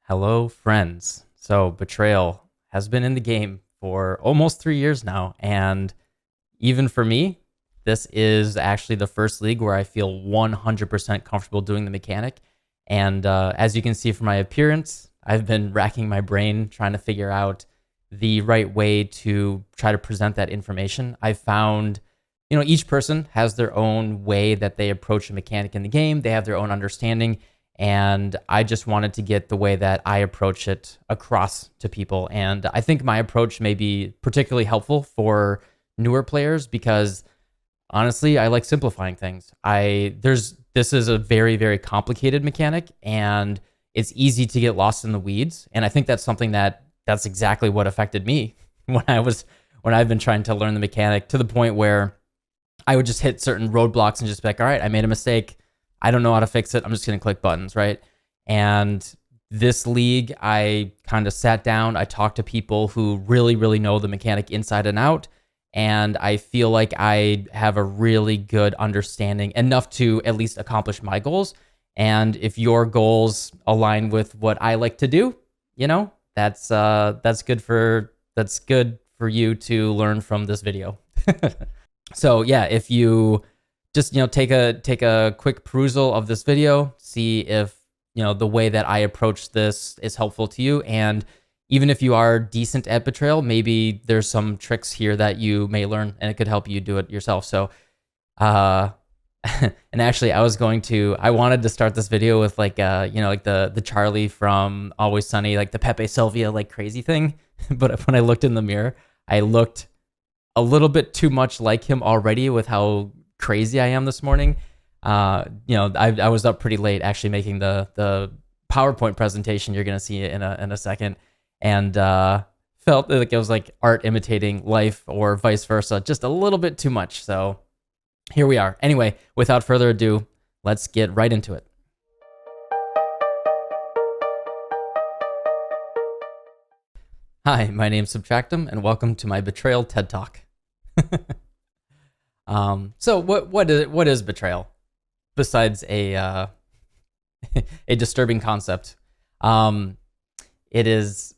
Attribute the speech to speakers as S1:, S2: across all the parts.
S1: Hello, friends. So, Betrayal has been in the game for almost 3 years now. And even for me, this is actually the first league where I feel 100% comfortable doing the mechanic. And as you can see from my appearance, I've been racking my brain trying to figure out the right way to try to present that information. I found, each person has their own way that they approach a mechanic in the game, they have their own understanding. And I just wanted to get the way that I approach it across to people. And I think my approach may be particularly helpful for newer players because honestly, I like simplifying things. This is a very, very complicated mechanic and it's easy to get lost in the weeds. And I think that's something that's exactly what affected me when I've been trying to learn the mechanic, to the point where I would just hit certain roadblocks and just be like, all right, I made a mistake. I don't know how to fix it. I'm just going to click buttons, right? And this league, I kind of sat down. I talked to people who really, really know the mechanic inside and out. And I feel like I have a really good understanding, enough to at least accomplish my goals. And if your goals align with what I like to do, that's good for you to learn from this video. So yeah, if you just take a quick perusal of this video, see if the way that I approach this is helpful to you. And even if you are decent at Betrayal, maybe there's some tricks here that you may learn and it could help you do it yourself. So and actually I wanted to start this video with like the Charlie from Always Sunny, like the Pepe Sylvia like crazy thing. But when I looked in the mirror, I looked a little bit too much like him already with how crazy I am this morning. I was up pretty late actually making the PowerPoint presentation you're gonna see in a second, and felt like it was like art imitating life or vice versa, just a little bit too much. So here we are. Anyway, without further ado, let's get right into it. Hi, my name's Subtractum, and welcome to my Betrayal TED Talk. So what is Betrayal besides a a disturbing concept? It is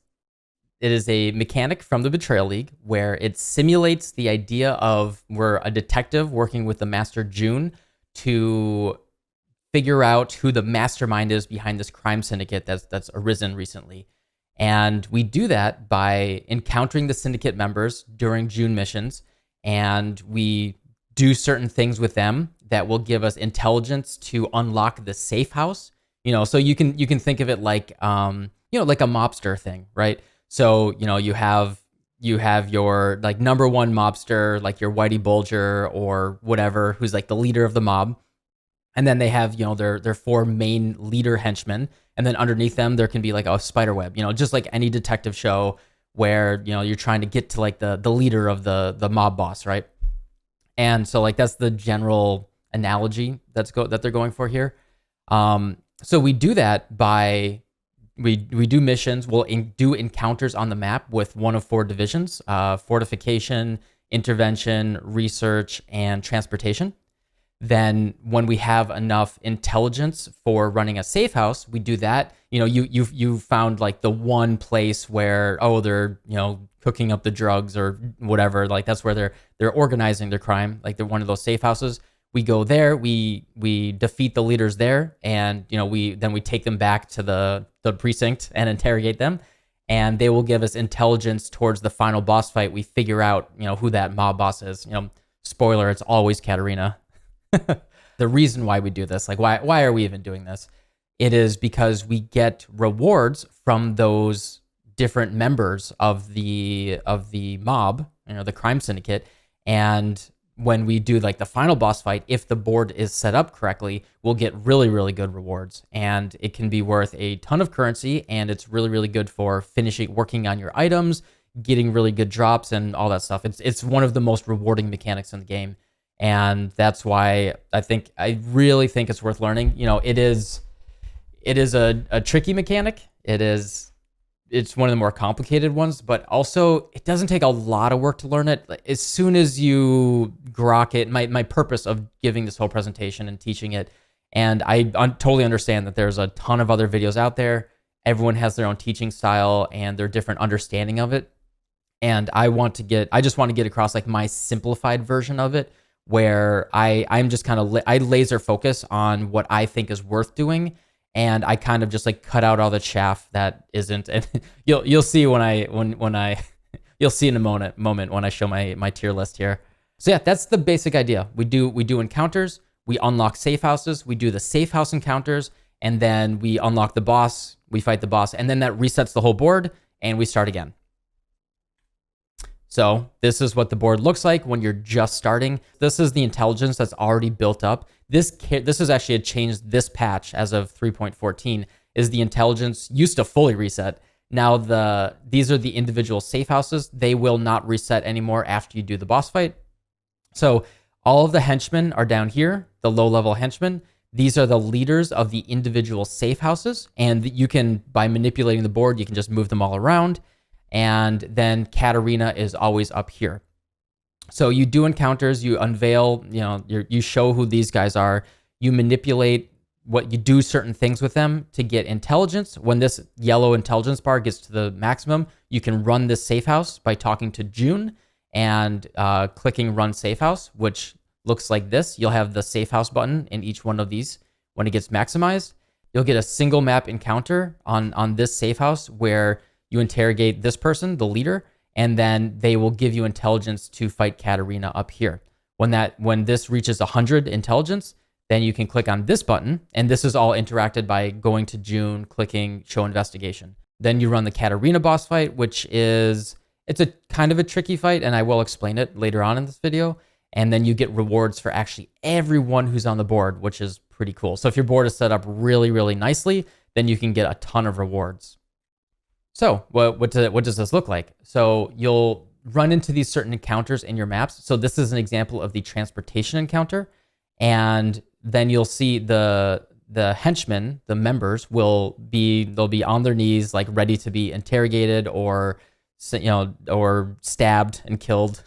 S1: a mechanic from the Betrayal League where it simulates the idea of we're a detective working with the Master June to figure out who the mastermind is behind this crime syndicate that's arisen recently. And we do that by encountering the syndicate members during June missions, and we do certain things with them that will give us intelligence to unlock the safe house. So you can think of it like like a mobster thing, right? So you have your like number one mobster, like your Whitey Bulger or whatever, who's like the leader of the mob. And then they have, their four main leader henchmen. And then underneath them, there can be like a spider web, just like any detective show where, you're trying to get to like the leader of the mob boss, right? And so like that's the general analogy that they're going for here. So we do that by we do missions. We'll do encounters on the map with one of four divisions: fortification, intervention, research, and transportation. Then when we have enough intelligence for running a safe house, we do that. You found like the one place where they're cooking up the drugs or whatever. Like that's where they're organizing their crime. Like they're one of those safe houses. We go there, we defeat the leaders there, and we take them back to the precinct and interrogate them, and they will give us intelligence towards the final boss fight. We figure out who that mob boss is. Spoiler, it's always Catarina. The reason why we do this, like why are we even doing this? It is because we get rewards from those different members of the mob, the crime syndicate. And when we do like the final boss fight, if the board is set up correctly, we'll get really, really good rewards. And it can be worth a ton of currency, and it's really, really good for working on your items, getting really good drops and all that stuff. It's one of the most rewarding mechanics in the game. And that's why I really think it's worth learning. It is a tricky mechanic. It's one of the more complicated ones, but also it doesn't take a lot of work to learn it. As soon as you grok it, my purpose of giving this whole presentation and teaching it, and I totally understand that there's a ton of other videos out there. Everyone has their own teaching style and their different understanding of it. And I just want to get across like my simplified version of it, where I'm just kind of, I laser focus on what I think is worth doing. And I kind of just like cut out all the chaff that isn't. And you'll see you'll see in a moment when I show my tier list here. So yeah, that's the basic idea. We do encounters, we unlock safe houses, we do the safe house encounters, and then we unlock the boss, we fight the boss, and then that resets the whole board, and we start again. So this is what the board looks like when you're just starting. This is the intelligence that's already built up. This is actually a change this patch as of 3.14, is the intelligence used to fully reset. Now these are the individual safe houses. They will not reset anymore after you do the boss fight. So all of the henchmen are down here, the low-level henchmen. These are the leaders of the individual safe houses, and you can, by manipulating the board, you can just move them all around. And then Catarina is always up here. So you do encounters, you unveil, you show who these guys are, you manipulate you do certain things with them to get intelligence. When this yellow intelligence bar gets to the maximum, you can run this safe house by talking to June and clicking run safe house, which looks like this. You'll have the safe house button in each one of these when it gets maximized. You'll get a single map encounter on this safe house where you interrogate this person, the leader, and then they will give you intelligence to fight Catarina up here. When this reaches 100 intelligence, then you can click on this button, and this is all interacted by going to June, clicking show investigation. Then you run the Catarina boss fight, which it's a kind of a tricky fight, and I will explain it later on in this video. And then you get rewards for actually everyone who's on the board, which is pretty cool. So if your board is set up really, really nicely, then you can get a ton of rewards. So what does this look like? So you'll run into these certain encounters in your maps. So this is an example of the transportation encounter. And then you'll see the henchmen, the members, they'll be on their knees, like ready to be interrogated or stabbed and killed.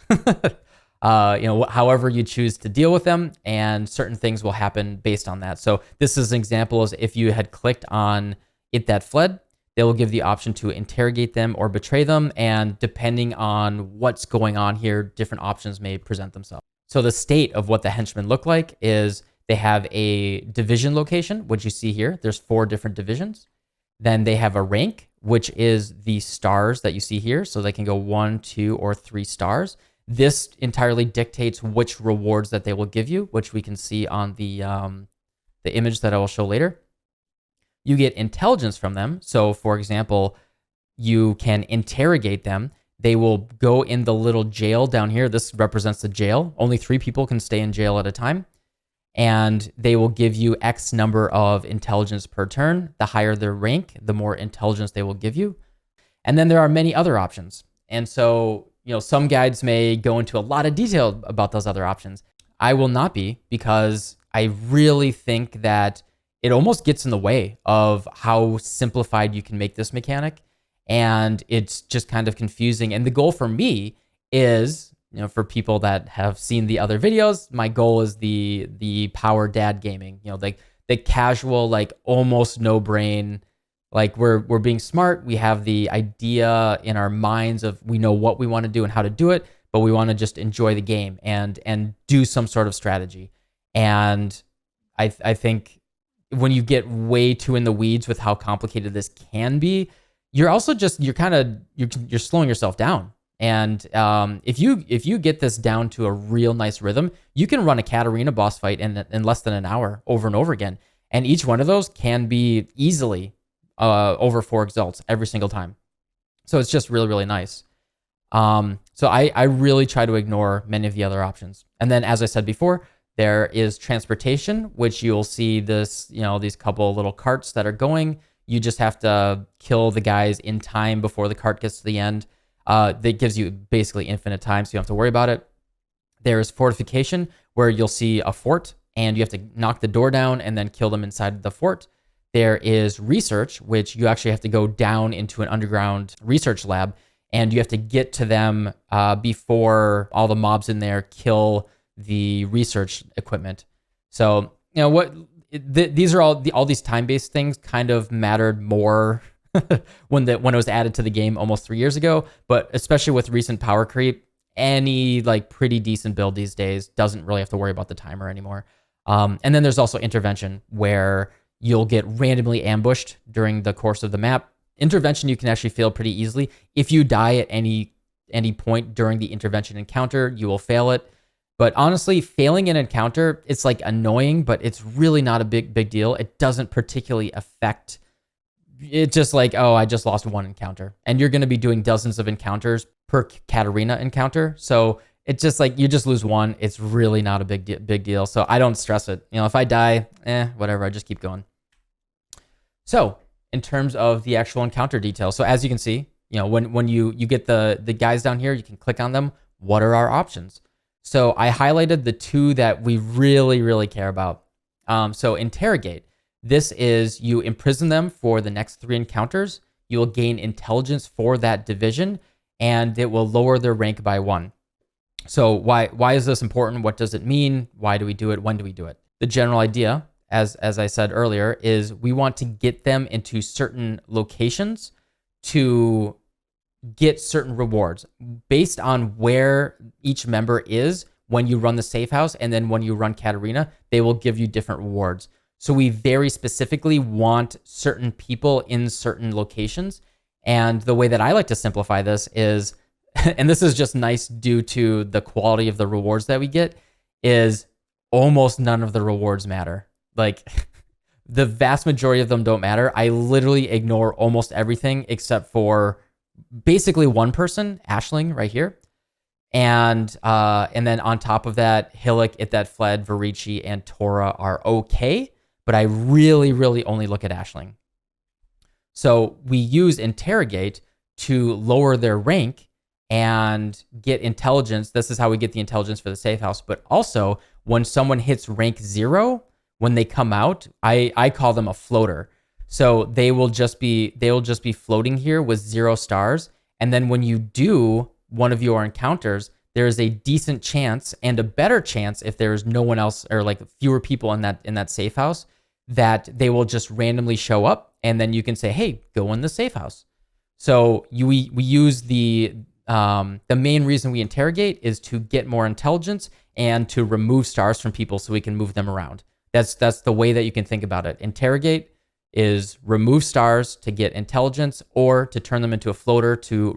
S1: However you choose to deal with them, and certain things will happen based on that. So this is an example as if you had clicked on It That Fled, they will give the option to interrogate them or betray them. And depending on what's going on here, different options may present themselves. So the state of what the henchmen look like is they have a division location, which you see here. There's 4 different divisions. Then they have a rank, which is the stars that you see here. So they can go 1, 2, or 3 stars. This entirely dictates which rewards that they will give you, which we can see on the image that I will show later. You get intelligence from them. So for example, you can interrogate them. They will go in the little jail down here. This represents the jail. Only 3 people can stay in jail at a time. And they will give you X number of intelligence per turn. The higher their rank, the more intelligence they will give you. And then there are many other options. And so, some guides may go into a lot of detail about those other options. I will not be, because I really think that it almost gets in the way of how simplified you can make this mechanic. And it's just kind of confusing. And the goal for me is, for people that have seen the other videos, my goal is the power dad gaming, like the casual, like almost no brain, like we're being smart. We have the idea in our minds of, we know what we want to do and how to do it, but we want to just enjoy the game and do some sort of strategy. And I think when you get way too in the weeds with how complicated this can be, you're also just, you're slowing yourself down. And if you get this down to a real nice rhythm, you can run a Catarina boss fight in less than an hour over and over again. And each one of those can be easily over 4 exalts every single time. So it's just really, really nice. So I really try to ignore many of the other options. And then, as I said before, there is transportation, which you'll see these couple little carts that are going. You just have to kill the guys in time before the cart gets to the end. That gives you basically infinite time, so you don't have to worry about it. There is fortification, where you'll see a fort, and you have to knock the door down and then kill them inside the fort. There is research, which you actually have to go down into an underground research lab, and you have to get to them before all the mobs in there kill the research equipment. So these are all these time-based things kind of mattered more when it was added to the game almost 3 years ago. But especially with recent power creep, any like pretty decent build these days doesn't really have to worry about the timer anymore. And then there's also intervention, where you'll get randomly ambushed during the course of the map. Intervention you can actually fail pretty easily. If you die at any point during the intervention encounter, you will fail it. But honestly, failing an encounter, it's like annoying, but it's really not a big deal. It doesn't particularly affect. It's just like, oh, I just lost one encounter, and you're going to be doing dozens of encounters per Catarina encounter. So it's just like you just lose one. It's really not a big deal. So I don't stress it. If I die, whatever. I just keep going. So in terms of the actual encounter details, so as you can see, when you get the guys down here, you can click on them. What are our options? So I highlighted the two that we really care about. So interrogate. This is you imprison them for the next 3 encounters. You will gain intelligence for that division, and it will lower their rank by 1. So why is this important? What does it mean? Why do we do it? When do we do it? The general idea, as I said earlier, is we want to get them into certain locations to get certain rewards based on where each member is when you run the safe house, and then when you run Catarina, they will give you different rewards. So we very specifically want certain people in certain locations. And the way that I like to simplify this is, and this is just nice due to the quality of the rewards that we get, is almost none of the rewards matter. Like the vast majority of them don't matter. I literally ignore almost everything except for basically one person, Ashling right here. And then on top of that, Hillik, It That Fled, Varici, and Tora are okay. But I really only look at Ashling. So we use interrogate to lower their rank and get intelligence. This is how we get the intelligence for the safe house. But also, when someone hits rank 0, when they come out, I call them a floater. So they will just be floating here with 0 stars. And then when you do one of your encounters, there is a decent chance, and a better chance if there is no one else or like fewer people in that safe house, that they will just randomly show up, and then you can say, hey, go in the safe house. So we use the main reason we interrogate is to get more intelligence and to remove stars from people so we can move them around. That's the way that you can think about it. Interrogate is remove stars to get intelligence, or to turn them into a floater to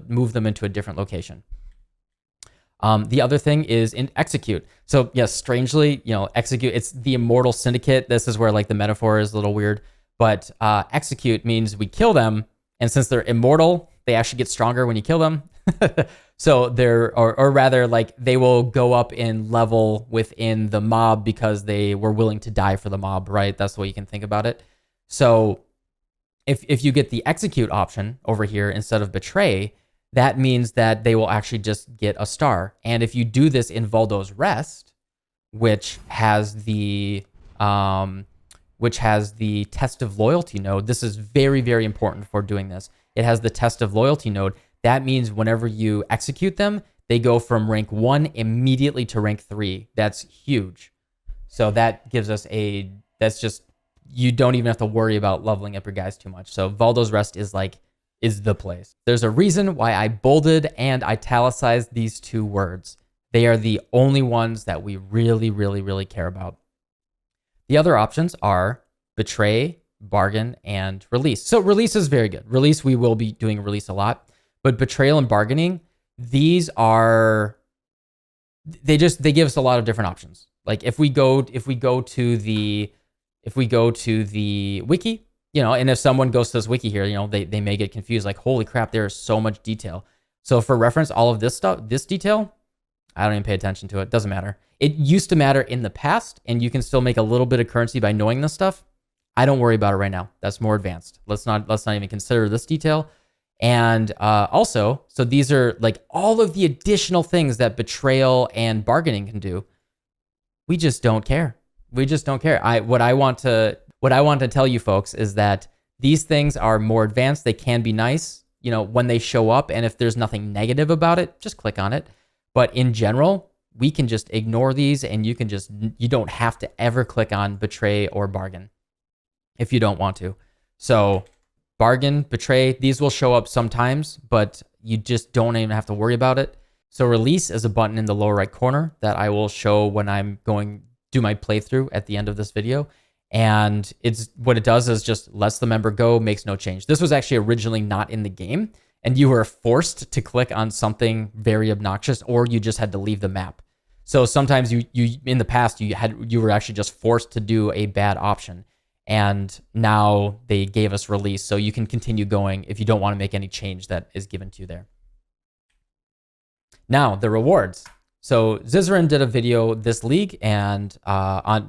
S1: move them into a different location. The other thing is execute. So yes, strangely, execute, it's the immortal syndicate. This is where like the metaphor is a little weird, but execute means we kill them. And since they're immortal, they actually get stronger when you kill them. So or rather like they will go up in level within the mob because they were willing to die for the mob, right? That's the way you can think about it. So if you get the execute option over here instead of betray, that means that they will actually just get a star. And if you do this in Valdo's Rest, which has the test of loyalty node, this is very important for doing this. It has the test of loyalty node. That means whenever you execute them, they go from rank 1 immediately to rank 3. That's huge. So that gives us you don't even have to worry about leveling up your guys too much. So Valdo's Rest is the place. There's a reason why I bolded and italicized these 2 words. They are the only ones that we really care about. The other options are betray, bargain, and release. So release is very good. Release, we will be doing release a lot. But betrayal and bargaining, they give us a lot of different options. Like if we go to the wiki, and if someone goes to this wiki here, they may get confused, like, holy crap, there is so much detail. So for reference, all of this detail, I don't even pay attention to it. Doesn't matter. It used to matter in the past, and you can still make a little bit of currency by knowing this stuff. I don't worry about it right now. That's more advanced. Let's not even consider this detail. And also, so these are like all of the additional things that betrayal and bargaining can do. We just don't care. What I want to tell you folks is that these things are more advanced. They can be nice, when they show up. And if there's nothing negative about it, just click on it. But in general, we can just ignore these, and you don't have to ever click on betray or bargain if you don't want to. So Bargain, Betray, these will show up sometimes, but you just don't even have to worry about it. So Release is a button in the lower right corner that I will show when I'm going do my playthrough at the end of this video. And it's what it does is just lets the member go, makes no change. This was actually originally not in the game, and you were forced to click on something very obnoxious, or you just had to leave the map. So sometimes you in the past you were actually just forced to do a bad option, and now they gave us Release, so you can continue going if you don't want to make any change that is given to you there. Now the rewards. So Zizaran did a video this league and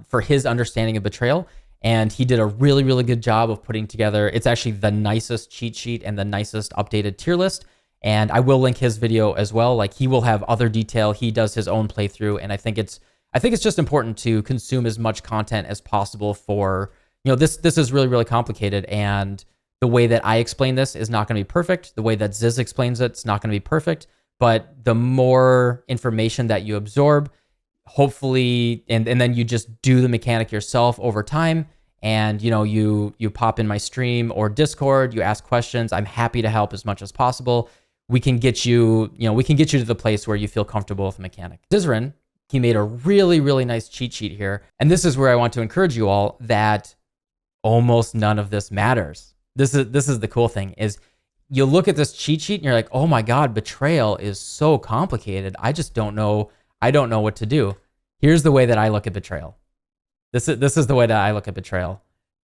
S1: for his understanding of Betrayal, and he did a really, really good job of putting together. It's actually the nicest cheat sheet and the nicest updated tier list. And I will link his video as well. Like, he will have other detail. He does his own playthrough, and I think it's just important to consume as much content as possible for, you know, this is really, really complicated, and the way that I explain this is not going to be perfect. The way that Ziz explains it's not going to be perfect. But the more information that you absorb, hopefully, and then you just do the mechanic yourself over time, and you know, you pop in my stream or Discord, you ask questions. I'm happy to help as much as possible. We can get you, we can get you to the place where you feel comfortable with the mechanic. Zizaran, he made a really, really nice cheat sheet here, and this is where I want to encourage you all that almost none of this matters. This is the cool thing is, you look at this cheat sheet and you're like, oh my God, Betrayal is so complicated. I just don't know. I don't know what to do. Here's the way that I look at Betrayal. This is the way that I look at Betrayal.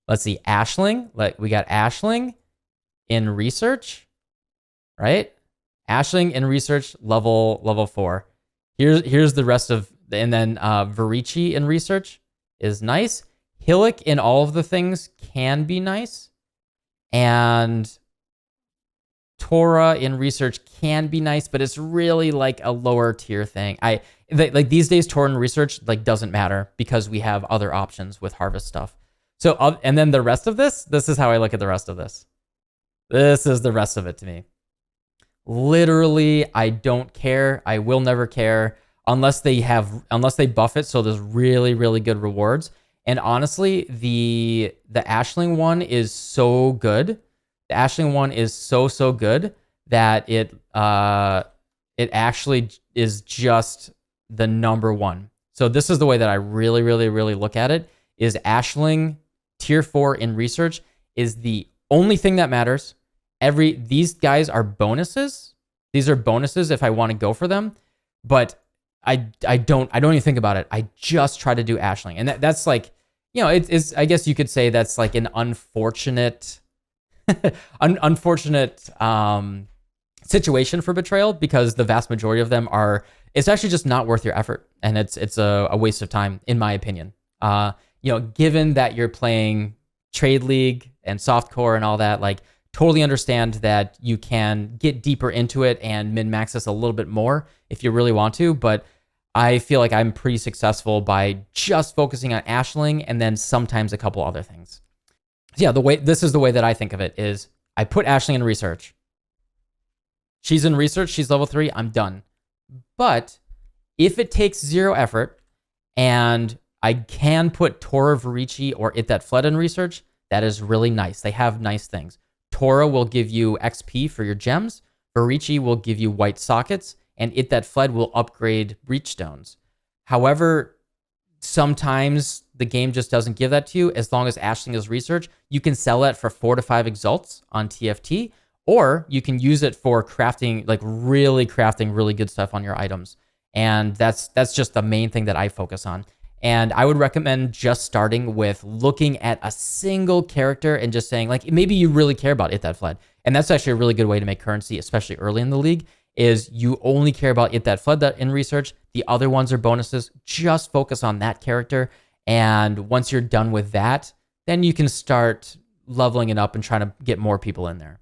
S1: Let's see, Ashling. Like, we got Ashling in research, right? Ashling in research, level 4. Here's the rest of, and then Varici in research is nice. Hillick in all of the things can be nice. And Torah in research can be nice, but it's really like a lower tier thing. Like these days, Torah in research like doesn't matter because we have other options with harvest stuff. So, and then the rest of this is how I look at the rest of this. This is the rest of it to me. Literally, I don't care. I will never care unless they buff it. So there's really, really good rewards. And honestly, the Ashling one is so good. The Ashling one is so good that it actually is just the number one. So this is the way that I really, really, really look at it, is Ashling tier 4 in research is the only thing that matters. These guys are bonuses. These are bonuses if I want to go for them, but I don't even think about it. I just try to do Ashling. And that's like, it's I guess you could say that's like an unfortunate unfortunate situation for Betrayal, because the vast majority of them it's actually just not worth your effort, and it's a waste of time, in my opinion. Given that you're playing Trade League and Softcore and all that, like, totally understand that you can get deeper into it and min-max this a little bit more if you really want to, but I feel like I'm pretty successful by just focusing on Ashling and then sometimes a couple other things. Yeah, this is the way that I think of it is I put Ashling in research. She's in research, she's level 3, I'm done. But if it takes 0 effort and I can put Torah, Varici, or It That Fled in research, that is really nice. They have nice things. Torah will give you XP for your gems, Varici will give you white sockets, and It That Fled will upgrade breach stones. However, sometimes the game just doesn't give that to you. As long as Ashling is research, you can sell that for 4 to 5 exalts on TFT, or you can use it for crafting, like really crafting really good stuff on your items. And that's just the main thing that I focus on. And I would recommend just starting with looking at a single character and just saying, like, maybe you really care about It That Fled. And that's actually a really good way to make currency, especially early in the league, is you only care about It That Fled in research. The other ones are bonuses. Just focus on that character. And once you're done with that, then you can start leveling it up and trying to get more people in there.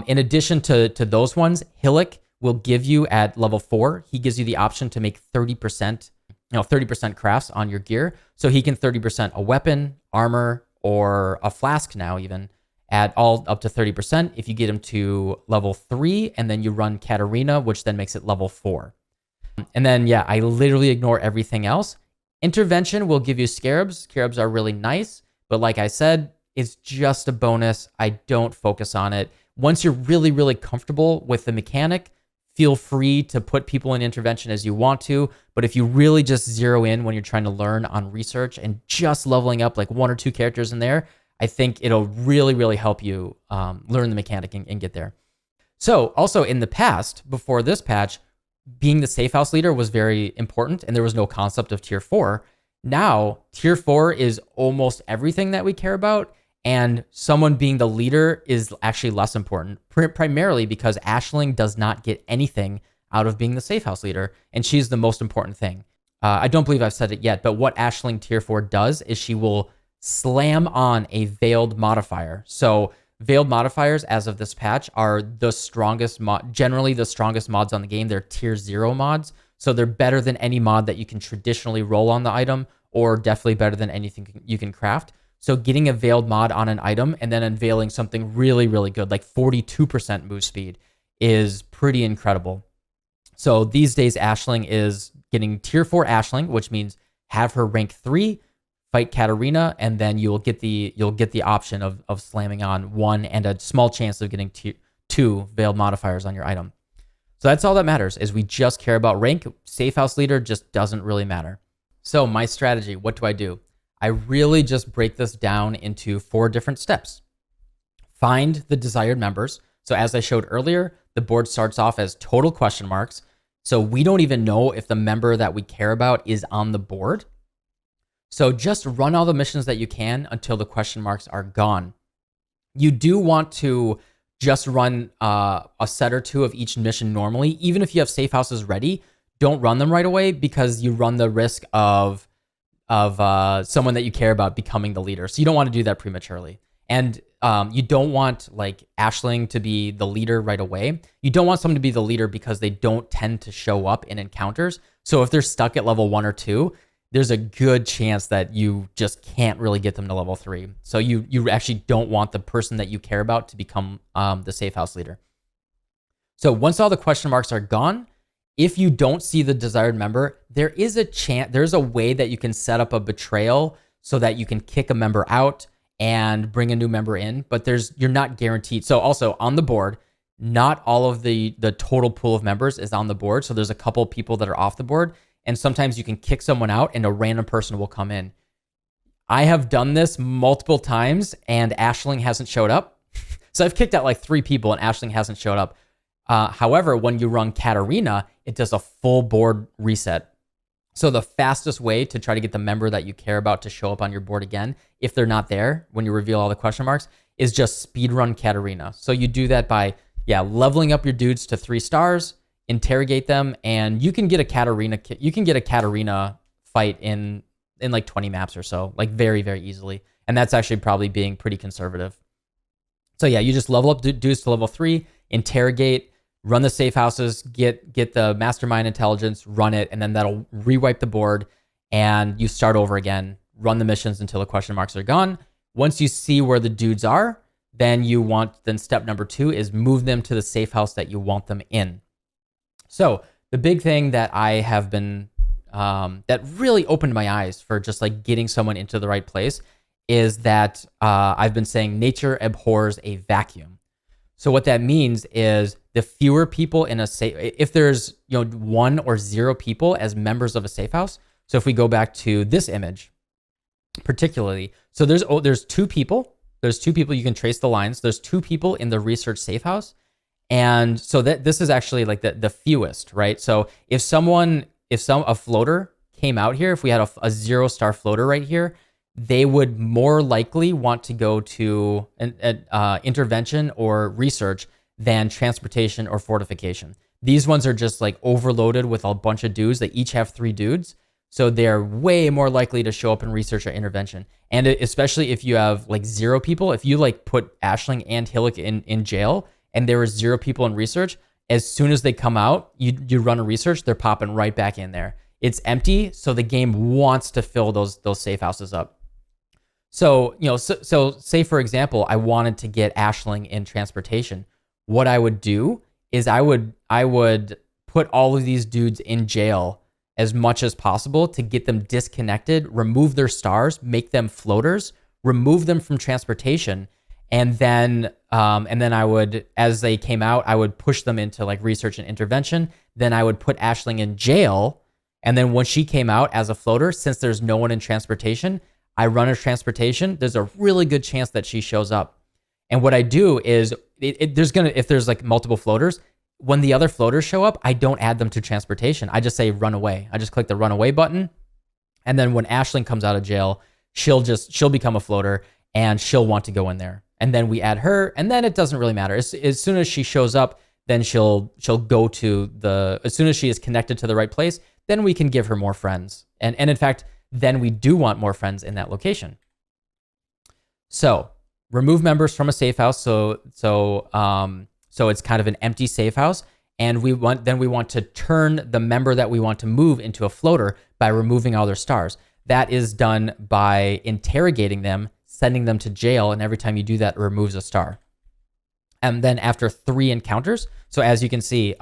S1: In addition to those ones, Hillick will give you at level 4, he gives you the option to make 30%, 30% crafts on your gear. So he can 30% a weapon, armor, or a flask now even, at all up to 30% if you get him to level 3, and then you run Catarina, which then makes it level 4. And then, yeah, I literally ignore everything else. Intervention will give you scarabs. Scarabs are really nice, but like I said, It's just a bonus. I don't focus on it. Once you're really, really comfortable with the mechanic, feel free to put people in intervention as you want to. But if you really just zero in when you're trying to learn on research and just leveling up like 1 or 2 characters in there, I think it'll really, really help you learn the mechanic and get there. So also in the past, before this patch, being the safe house leader was very important and there was no concept of tier 4. Now, tier 4 is almost everything that we care about, and someone being the leader is actually less important, primarily because Aisling does not get anything out of being the safe house leader, and she's the most important thing. I don't believe I've said it yet, but what Aisling tier 4 does is she will slam on a veiled modifier. So veiled modifiers, as of this patch, are the strongest generally the strongest mods on the game. They're tier 0 mods, so they're better than any mod that you can traditionally roll on the item, or definitely better than anything you can craft. So getting a veiled mod on an item and then unveiling something really, really good, like 42% move speed, is pretty incredible. So these days, Aisling is getting tier 4 Aisling, which means have her rank 3, fight Catarina, and then you'll get the option of slamming on 1 and a small chance of getting 2 veiled modifiers on your item. So that's all that matters, is we just care about rank. Safe house leader just doesn't really matter. So my strategy, what do I do? I really just break this down into 4 different steps. Find the desired members. So as I showed earlier, the board starts off as total question marks. So we don't even know if the member that we care about is on the board. So just run all the missions that you can until the question marks are gone. You do want to just run a set or 2 of each mission normally. Even if you have safe houses ready, don't run them right away, because you run the risk of someone that you care about becoming the leader. So you don't want to do that prematurely. And you don't want like Aisling to be the leader right away. You don't want someone to be the leader because they don't tend to show up in encounters. So if they're stuck at level 1 or 2, there's a good chance that you just can't really get them to level 3. So you actually don't want the person that you care about to become the safe house leader. So once all the question marks are gone, if you don't see the desired member, there's a way that you can set up a betrayal so that you can kick a member out and bring a new member in, but you're not guaranteed. So also on the board, not all of the total pool of members is on the board. So there's a couple people that are off the board, and sometimes you can kick someone out and a random person will come in. I have done this multiple times and Aisling hasn't showed up. So I've kicked out like 3 people and Aisling hasn't showed up. However, when you run Catarina, it does a full board reset. So the fastest way to try to get the member that you care about to show up on your board again, if they're not there when you reveal all the question marks, is just speedrun Catarina. So you do that by, leveling up your dudes to 3 stars, interrogate them, and you can get a Catarina fight in like 20 maps or so, like very, very easily. And that's actually probably being pretty conservative. So yeah, you just level up dudes to level 3, interrogate, run the safe houses, get the mastermind intelligence, run it, and then that'll rewipe the board, and you start over again, run the missions until the question marks are gone. Once you see where the dudes are, then step number 2 is move them to the safe house that you want them in. So the big thing that I have been, that really opened my eyes for just like getting someone into the right place is that I've been saying nature abhors a vacuum. So what that means is the fewer people in a safe, if there's 1 or 0 people as members of a safe house. So if we go back to this image, particularly, so there's 2 people. There's 2 people, you can trace the lines. There's 2 people in the research safe house. And so this is actually like the fewest, right? So if a floater came out here, if we had a 0-star floater right here, they would more likely want to go to an intervention or research than transportation or fortification. These ones are just like overloaded with a bunch of dudes. They each have 3 dudes. So they're way more likely to show up in research or intervention. And especially if you have like 0 people, if you like put Aisling and Hillock in jail and there were 0 people in research, as soon as they come out, you run a research, they're popping right back in there. It's empty, so the game wants to fill those safe houses up. So, so say for example, I wanted to get Aisling in transportation. What I would do is I would put all of these dudes in jail as much as possible to get them disconnected, remove their stars, make them floaters, remove them from transportation, and then I would, as they came out, I would push them into like research and intervention. Then I would put Aisling in jail, and then when she came out as a floater, since there's no one in transportation, I run a transportation. There's a really good chance that she shows up. And what I do is, if there's like multiple floaters, when the other floaters show up, I don't add them to transportation. I just say run away. I just click the run away button. And then when Aisling comes out of jail, she'll become a floater and she'll want to go in there. And then we add her, and then it doesn't really matter. As soon as she shows up, then she'll go to as soon as she is connected to the right place, then we can give her more friends. And in fact, then we do want more friends in that location. So remove members from a safe house. So it's kind of an empty safe house. And we want to turn the member that we want to move into a floater by removing all their stars. That is done by interrogating them, sending them to jail, and every time you do that, it removes a star. And then after 3 encounters, so as you can see,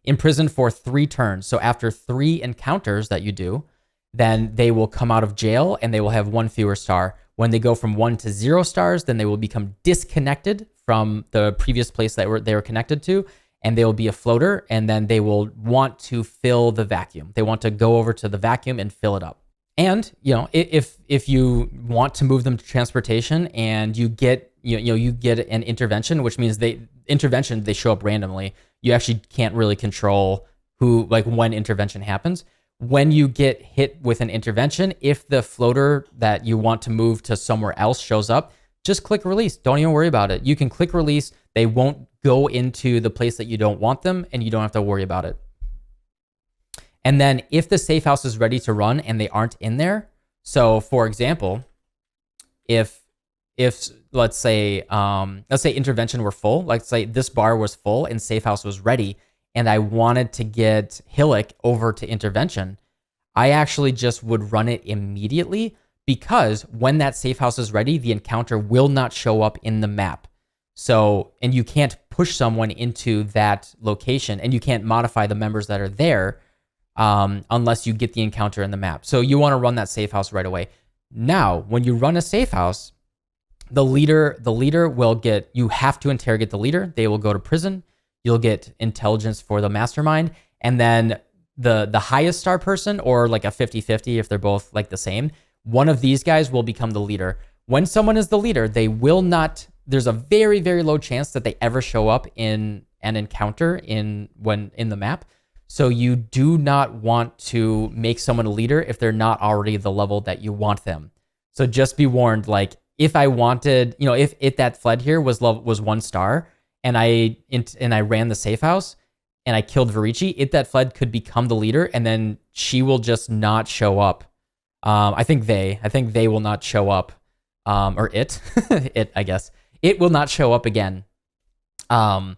S1: imprisoned for 3 turns. So after 3 encounters that you do, then they will come out of jail and they will have 1 fewer star. When they go from 1 to 0 stars, then they will become disconnected from the previous place that they were connected to, and they will be a floater, and then they will want to fill the vacuum. They want to go over to the vacuum and fill it up. And, if you want to move them to transportation and you get an intervention, which means they show up randomly. You actually can't really control when intervention happens. When you get hit with an intervention, if the floater that you want to move to somewhere else shows up, just click release. Don't even worry about it. You can click release. They won't go into the place that you don't want them, and you don't have to worry about it. And then if the safe house is ready to run and they aren't in there, so for example, if let's say intervention were full, let's say this bar was full and safe house was ready, and I wanted to get Hillock over to intervention, I actually just would run it immediately, because when that safe house is ready, the encounter will not show up in the map. So, and you can't push someone into that location, and you can't modify the members that are there unless you get the encounter in the map. So you want to run that safe house right away. Now, when you run a safe house, the leader will get, you have to interrogate the leader. They will go to prison. You'll get intelligence for the mastermind. And then the highest star person, or like a 50-50 if they're both like the same, one of these guys will become the leader. When someone is the leader, they will not, there's a very, very low chance that they ever show up in an encounter in the map. So you do not want to make someone a leader if they're not already the level that you want them. So just be warned, like if I wanted, if it that fled here was 1 star, and I ran the safe house and I killed Verici, it that fled could become the leader, and then she will just not show up. I think they will not show up, or it, I guess, it will not show up again, until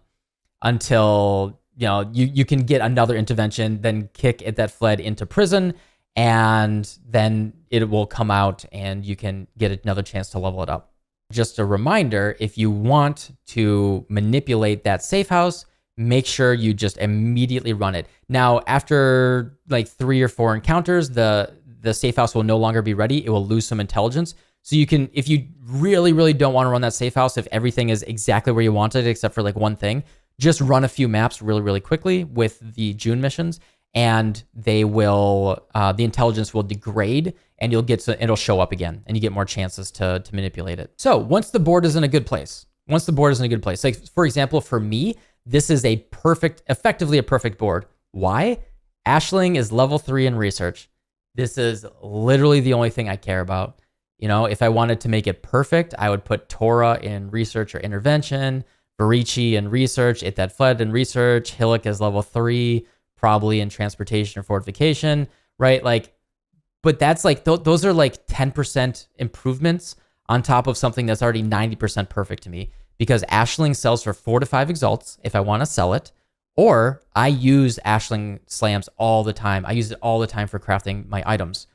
S1: you can get another intervention, then kick it that fled into prison, and then it will come out and you can get another chance to level it up. Just a reminder, if you want to manipulate that safe house, make sure you just immediately run it. Now, after like 3 or 4 encounters, the safe house will no longer be ready. It will lose some intelligence. So you can, if you really, really don't want to run that safe house, if everything is exactly where you want it, except for like one thing, just run a few maps really, really quickly with the June missions, and they will, the intelligence will degrade, and it'll show up again, and you get more chances to manipulate it. So once the board is in a good place, like for example, for me, this is effectively a perfect board. Why? Aisling is level 3 in research. This is literally the only thing I care about. If I wanted to make it perfect, I would put Tora in research or intervention, Verici in research, It That Fled in research, Hillock is level 3, probably in transportation or fortification, right? But that's those are 10% improvements on top of something that's already 90% perfect to me, because Aisling sells for 4 to 5 exalts if I want to sell it, or I use Aisling slams all the time. I use it all the time for crafting my items.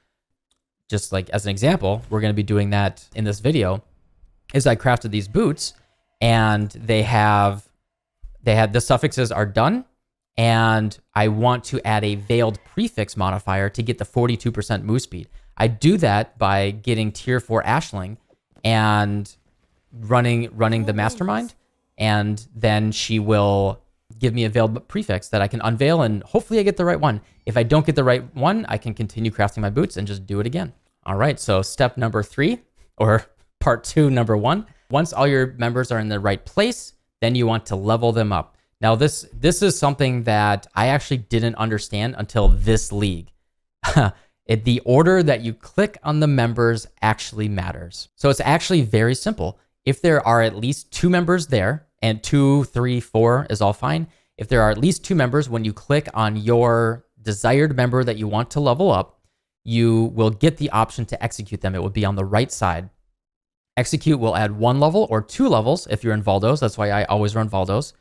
S1: Just like as an example, we're going to be doing that in this video, is I crafted these boots, and they had the suffixes are done, and I want to add a veiled prefix modifier to get the 42% move speed. I do that by getting tier 4 Aisling and running the mastermind, and then she will give me a veiled prefix that I can unveil, and hopefully I get the right one. If I don't get the right one, I can continue crafting my boots and just do it again. All right, so step number 3, or part 2, number 1. Once all your members are in the right place, then you want to level them up. Now this is something that I actually didn't understand until this league. The order that you click on the members actually matters. So it's actually very simple. If there are at least 2 members there, and 2, 3, 4 is all fine. If there are at least 2 members, when you click on your desired member that you want to level up, you will get the option to execute them. It will be on the right side. Execute will add 1 level or 2 levels if you're in Valdos. That's why I always run Valdos.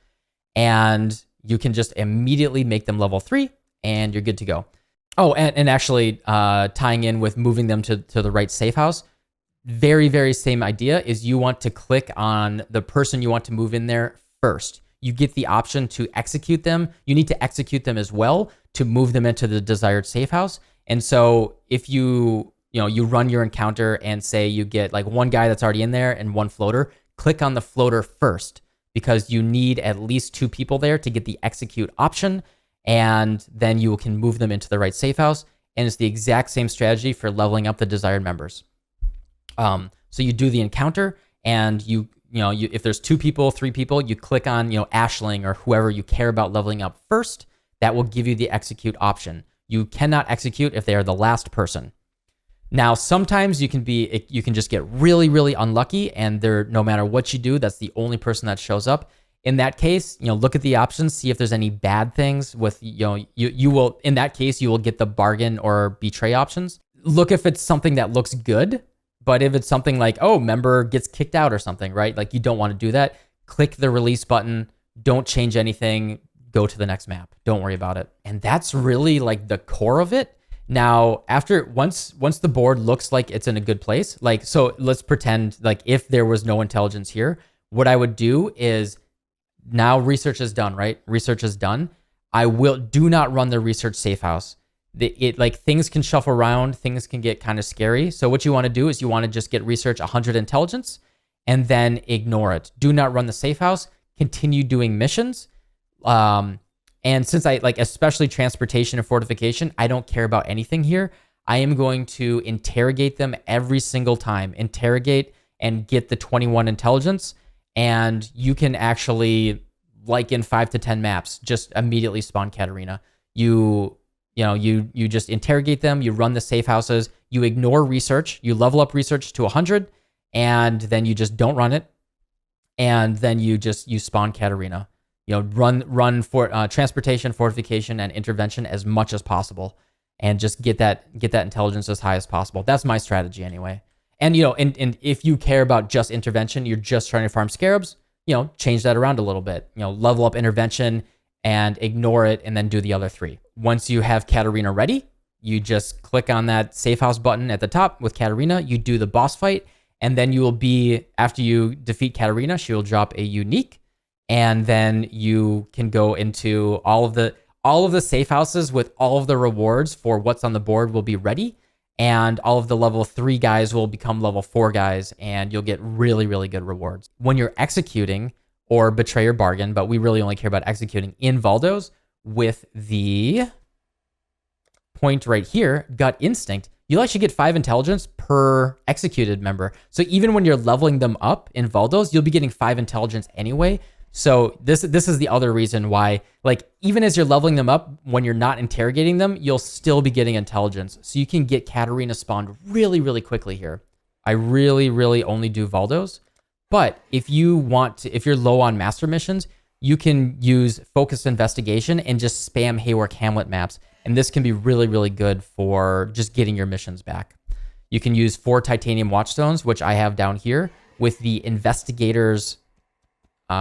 S1: And you can just immediately make them level 3 and you're good to go. Oh, and actually tying in with moving them to the right safe house, very, very same idea is you want to click on the person you want to move in there first. You get the option to execute them. You need to execute them as well to move them into the desired safe house. And so if you run your encounter and say you get like 1 guy that's already in there and 1 floater, click on the floater first because you need at least 2 people there to get the execute option. And then you can move them into the right safe house. And it's the exact same strategy for leveling up the desired members. So you do the encounter, and you if there's 2 people, 3 people, you click on Ashling or whoever you care about leveling up first. That will give you the execute option. You cannot execute if they are the last person. Now, sometimes you can just get really, really unlucky, and no matter what you do, that's the only person that shows up. In that case, look at the options, see if there's any bad things with, you will, in that case, you will get the bargain or betray options. Look if it's something that looks good, but if it's something like, oh, member gets kicked out or something, right? Like you don't want to do that. Click the release button. Don't change anything. Go to the next map. Don't worry about it. And that's really like the core of it. Now, once the board looks like it's in a good place, like, so let's pretend like if there was no intelligence here, what I would do is, now research is done, right? Research is done. Do not run the research safe house. Things can shuffle around, things can get kind of scary. So what you want to do is you want to just get research 100 intelligence and then ignore it. Do not run the safe house. Continue doing missions. And since I especially transportation and fortification, I don't care about anything here. I am going to interrogate them every single time. Interrogate and get the 21 intelligence. And you can actually, like in 5 to 10 maps, just immediately spawn Catarina. You just interrogate them, you run the safe houses, you ignore research, you level up research to 100, and then you just don't run it. And then you spawn Catarina. Run for transportation, fortification, and intervention as much as possible, and just get that intelligence as high as possible. That's my strategy anyway. And and if you care about just intervention, you're just trying to farm scarabs, change that around a little bit. Level up intervention and ignore it, and then do the other 3. Once you have Catarina ready, you just click on that safe house button at the top with Catarina. You do the boss fight, and then you will be, after you defeat Catarina, she will drop a unique, and then you can go into all of the safe houses with all of the rewards for what's on the board will be ready. And all of the level 3 guys will become level 4 guys, and you'll get really, really good rewards. When you're executing or betray or bargain, but we really only care about executing in Valdos with the point right here, gut instinct, you'll actually get 5 intelligence per executed member. So even when you're leveling them up in Valdos, you'll be getting 5 intelligence anyway. So this is the other reason why, even as you're leveling them up, when you're not interrogating them, you'll still be getting intelligence. So you can get Catarina spawned really, really quickly here. I really, really only do Valdos. But if you're low on master missions, you can use focused investigation and just spam Haywork Hamlet maps. And this can be really, really good for just getting your missions back. You can use 4 titanium watchstones, which I have down here, with the investigators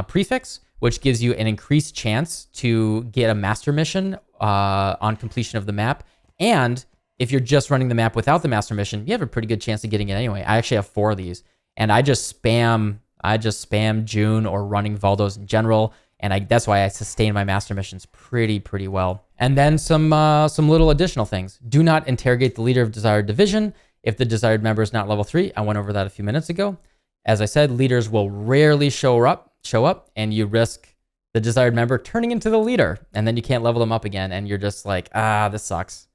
S1: prefix, which gives you an increased chance to get a master mission on completion of the map. And if you're just running the map without the master mission, you have a pretty good chance of getting it anyway. I actually have 4 of these, and I just spam June or running Valdos in general, and that's why I sustain my master missions pretty well. And then some little additional things. Do not interrogate the leader of desired division if the desired member is not level 3. I went over that a few minutes ago. As I said, leaders will rarely show up, and you risk the desired member turning into the leader, and then you can't level them up again, and you're just like, this sucks.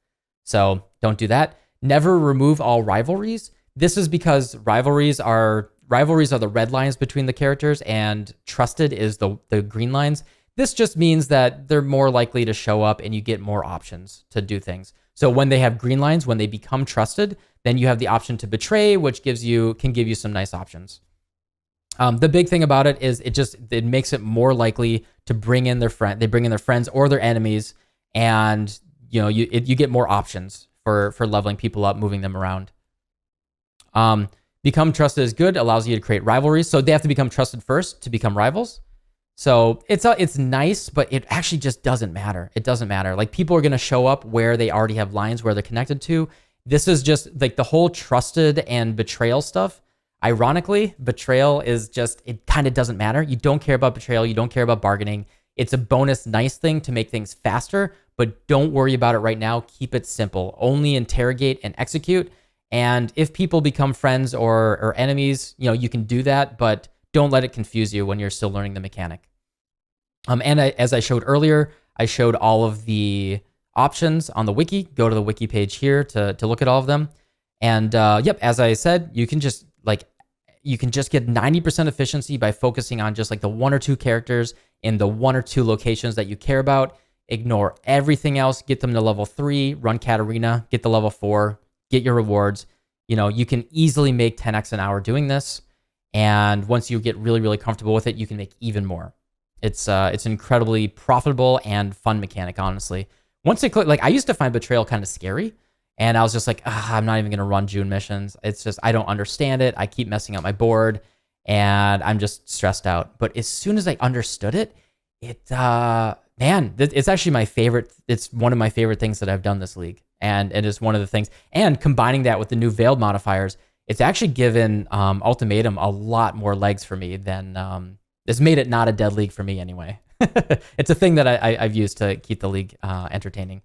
S1: So don't do that. Never remove all rivalries. This is because rivalries are the red lines between the characters, and trusted is the green lines. This just means that they're more likely to show up and you get more options to do things. So when they have green lines, when they become trusted, then you have the option to betray, which can give you some nice options. The big thing about it is it makes it more likely to bring in their friends or their enemies, and you get more options for leveling people up, moving them around. Become trusted is good, allows you to create rivalries. So they have to become trusted first to become rivals. So it's nice, but it actually just doesn't matter. It doesn't matter. Like, people are going to show up where they already have lines where they're connected to. This is just like the whole trusted and betrayal stuff. Ironically, betrayal is just, it kind of doesn't matter. You don't care about betrayal. You don't care about bargaining. It's a bonus nice thing to make things faster, but don't worry about it right now. Keep it simple. Only interrogate and execute. And if people become friends or enemies, you can do that, but don't let it confuse you when you're still learning the mechanic. As I showed earlier, I showed all of the options on the wiki. Go to the wiki page here to look at all of them. And as I said, you can just get 90% efficiency by focusing on just like the 1 or 2 characters in the 1 or 2 locations that you care about. Ignore everything else. Get them to level 3. Run Catarina. Get the level 4. Get your rewards. You can easily make 10x an hour doing this. And once you get really, really comfortable with it, you can make even more. It's an incredibly profitable and fun mechanic, honestly. Once it clicked, like, I used to find Betrayal kind of scary, and I was just like, I'm not even going to run June missions. It's just, I don't understand it. I keep messing up my board, and I'm just stressed out. But as soon as I understood it, it's actually my favorite. It's one of my favorite things that I've done this league. And it is one of the things. And combining that with the new Veiled modifiers, it's actually given Ultimatum a lot more legs for me than... it's made it not a dead league for me anyway. It's a thing that I've used to keep the league entertaining.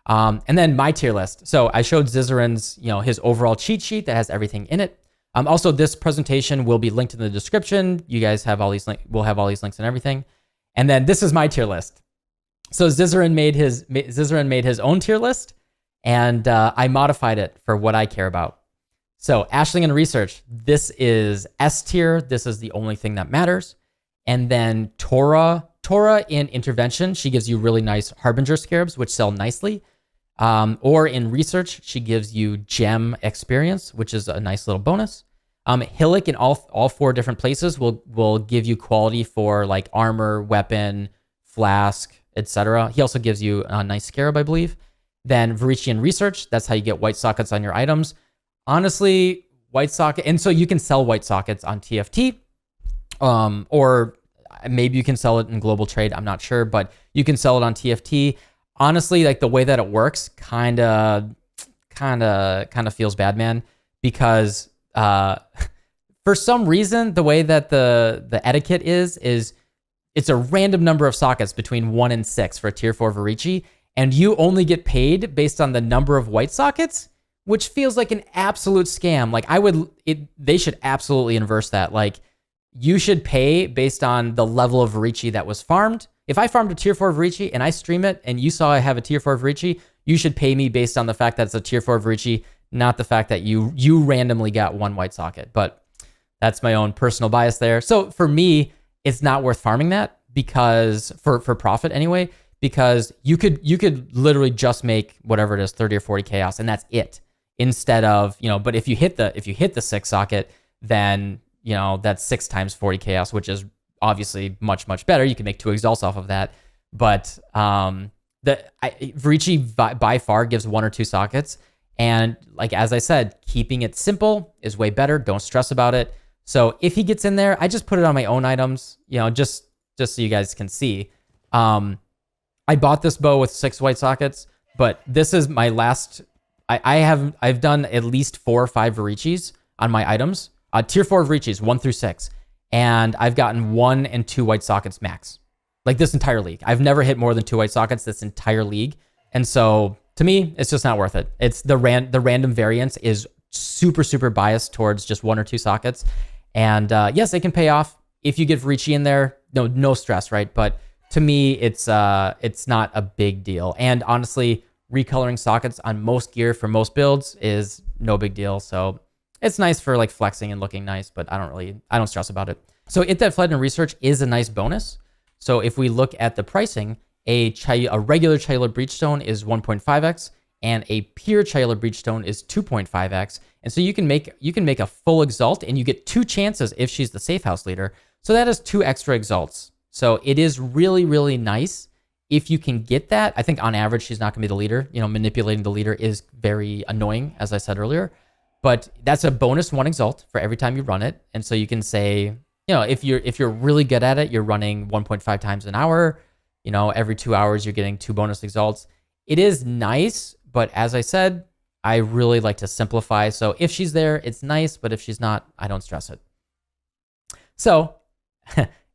S1: And then my tier list. So I showed Zizaran's, his overall cheat sheet that has everything in it. Also, this presentation will be linked in the description. You guys have all these we'll have all these links and everything. And then this is my tier list. So Zizaran made his own tier list, and I modified it for what I care about. So Aisling in research, this is S tier. This is the only thing that matters. And then Tora in intervention, she gives you really nice Harbinger scarabs, which sell nicely. Or in research, she gives you gem experience, which is a nice little bonus. Hillick in all 4 different places will give you quality for like armor, weapon, flask, etc. He also gives you a nice scarab, I believe. Then Varici in research, that's how you get white sockets on your items. Honestly, white socket, and so you can sell white sockets on TFT, or maybe you can sell it in global trade. I'm not sure, but you can sell it on TFT. Honestly, like the way that it works, kind of feels bad, man, because for some reason the way that the etiquette is it's a random number of sockets between 1 and 6 for a tier 4 Varici, and you only get paid based on the number of white sockets, which feels like an absolute scam. Like they should absolutely inverse that. Like, you should pay based on the level of Varici that was farmed. If I farmed a tier 4 Varici and I stream it and you saw I have a tier 4 Varici, you should pay me based on the fact that it's a tier 4 Varici, not the fact that you randomly got 1 white socket. But that's my own personal bias there. So for me, it's not worth farming that, because for profit anyway, because you could literally just make whatever it is, 30 or 40 chaos, and that's it. Instead of, but if you hit the 6 socket, then that's 6 times 40 chaos, which is obviously much, much better. You can make 2 exalts off of that. But Varici by far gives 1 or 2 sockets. And like, as I said, keeping it simple is way better. Don't stress about it. So if he gets in there, I just put it on my own items, just so you guys can see. I bought this bow with 6 white sockets, but this is my last... I've done at least 4 or 5 Varicis on my items, tier 4 Varicis, 1 through 6, and I've gotten 1 and 2 white sockets max, like this entire league. I've never hit more than 2 white sockets this entire league, and so to me, it's just not worth it. It's the random variance is super, super biased towards just 1 or 2 sockets, And yes, it can pay off if you get Verici in there. No stress, right? But to me, it's not a big deal. And honestly, recoloring sockets on most gear for most builds is no big deal. So it's nice for like flexing and looking nice, but I don't stress about it. So It That Fled in Research is a nice bonus. So if we look at the pricing, a regular Cellular Breachstone is 1.5x and a pure Cellular Breachstone is 2.5x. And so you can make a full exalt and you get 2 chances if she's the safe house leader. So that is 2 extra exalts. So it is really, really nice if you can get that. I think on average, she's not gonna be the leader. Manipulating the leader is very annoying, as I said earlier, but that's a bonus 1 exalt for every time you run it. And so you can say, if you're really good at it, you're running 1.5 times an hour, every 2 hours, you're getting 2 bonus exalts. It is nice, but as I said, I really like to simplify. So if she's there, it's nice, but if she's not, I don't stress it. So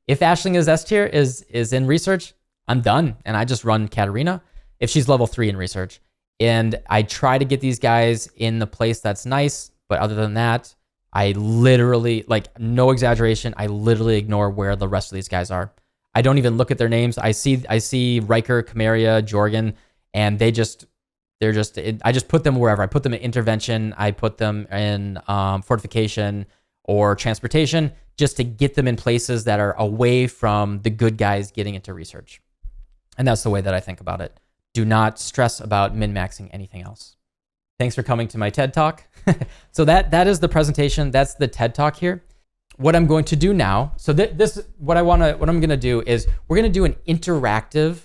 S1: if Aisling is S tier is in research, I'm done. And I just run Catarina if she's level 3 in research. And I try to get these guys in the place that's nice. But other than that, I literally, like, no exaggeration, I literally ignore where the rest of these guys are. I don't even look at their names. I see Riker, Chimeria, Jorgen, and I just put them wherever. I put them in intervention. I put them in fortification or transportation just to get them in places that are away from the good guys getting into research. And that's the way that I think about it. Do not stress about min-maxing anything else. Thanks for coming to my TED Talk. So that is the presentation. That's the TED Talk here. What I'm going to do now, so what I'm going to do is we're going to do an interactive,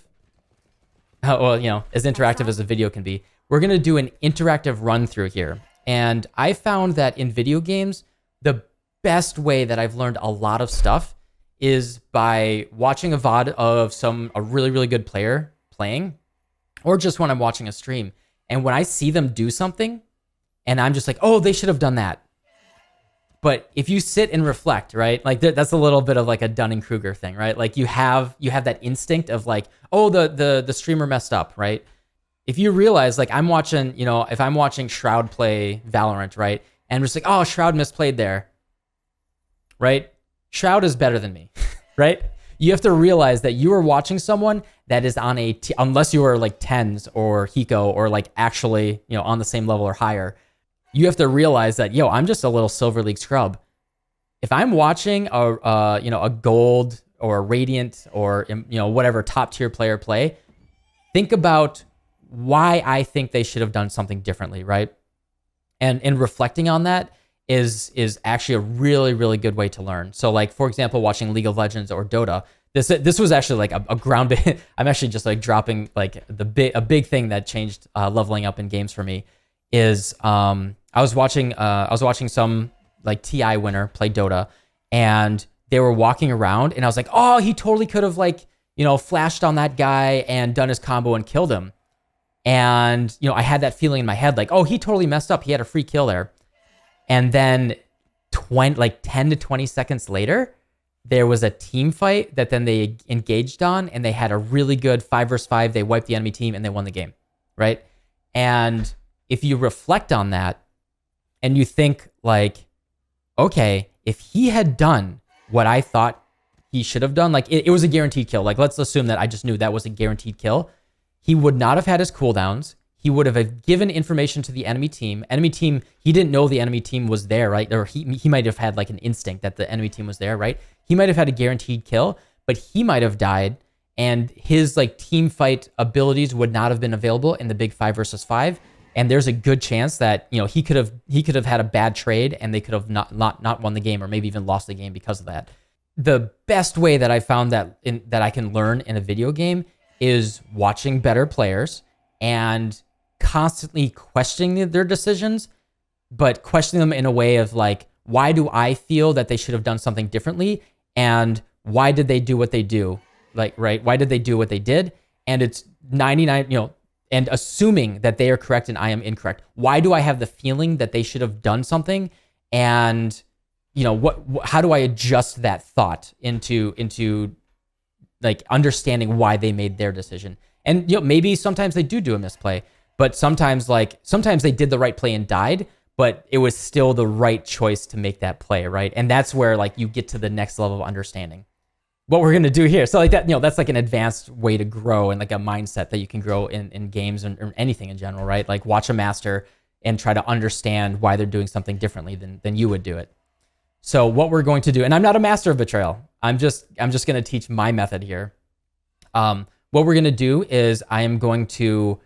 S1: as interactive as a video can be. We're going to do an interactive run through here. And I found that in video games, the best way that I've learned a lot of stuff is by watching a VOD of a really, really good player playing, or just when I'm watching a stream. And when I see them do something and I'm just like, oh, they should have done that. But if you sit and reflect, right? Like that's a little bit of like a Dunning-Kruger thing, right? Like you have that instinct of like, oh, the streamer messed up, right? If you realize, like, I'm watching, if I'm watching Shroud play Valorant, right? And I'm just like, oh, Shroud misplayed there, right? Shroud is better than me, right? You have to realize that you are watching someone that is on unless you are like TENS or Hiko or like actually, on the same level or higher. You have to realize that, I'm just a little Silver League scrub. If I'm watching a gold or a radiant or, whatever top tier player play, think about why I think they should have done something differently, right? And in reflecting on that is actually a really, really good way to learn. So like, for example, watching League of Legends or Dota, this was actually like a ground. I'm actually just like dropping like a big thing that changed leveling up in games for me is I was watching some like TI winner play Dota, and they were walking around, and I was like, oh, he totally could have like flashed on that guy and done his combo and killed him. And I had that feeling in my head like, oh, he totally messed up. He had a free kill there. And then 10 to 20 seconds later, there was a team fight that then they engaged on, and they had a really good 5 versus 5. They wiped the enemy team and they won the game, right? And if you reflect on that and you think like, okay, if he had done what I thought he should have done, like it was a guaranteed kill. Like, let's assume that I just knew that was a guaranteed kill. He would not have had his cooldowns. He would have given information to the enemy team. He didn't know the enemy team was there, right? Or he might have had like an instinct that the enemy team was there, right? He might have had a guaranteed kill, but he might have died, and his like team fight abilities would not have been available in the big 5 versus 5. And there's a good chance that he could have had a bad trade, and they could have not won the game, or maybe even lost the game because of that. The best way that I found that I can learn in a video game is watching better players and constantly questioning their decisions, but questioning them in a way of like, why do I feel that they should have done something differently? And why did they do what they do? Like, right? Why did they do what they did? And it's 99, and assuming that they are correct and I am incorrect. Why do I have the feeling that they should have done something? And, how do I adjust that thought into like understanding why they made their decision? And maybe sometimes they do a misplay, but sometimes they did the right play and died, but it was still the right choice to make that play, right? And that's where like you get to the next level of understanding. What we're gonna do here, so like that, that's like an advanced way to grow and like a mindset that you can grow in games or anything in general, right? Like watch a master and try to understand why they're doing something differently than you would do it. So what we're going to do, and I'm not a master of Betrayal, I'm just gonna teach my method here. What we're gonna do is I am going to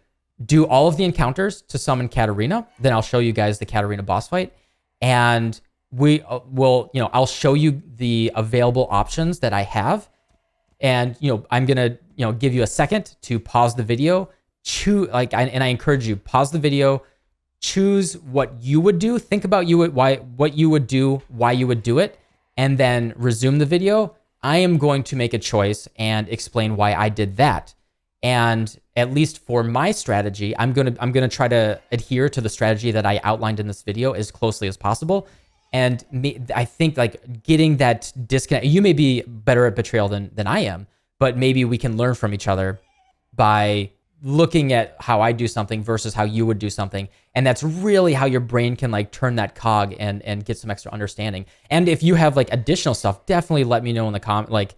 S1: do all of the encounters to summon Catarina. Then I'll show you guys the Catarina boss fight, and we will, I'll show you the available options that I have. And, I'm going to, give you a second to pause the video, and I encourage you, pause the video, choose what you would do, think about what you would do, why you would do it, and then resume the video. I am going to make a choice and explain why I did that. And at least for my strategy, I'm going to try to adhere to the strategy that I outlined in this video as closely as possible. And I think like getting that disconnect, you may be better at Betrayal than I am, but maybe we can learn from each other by looking at how I do something versus how you would do something. And that's really how your brain can like turn that cog and get some extra understanding. And if you have like additional stuff, definitely let me know in the comment. Like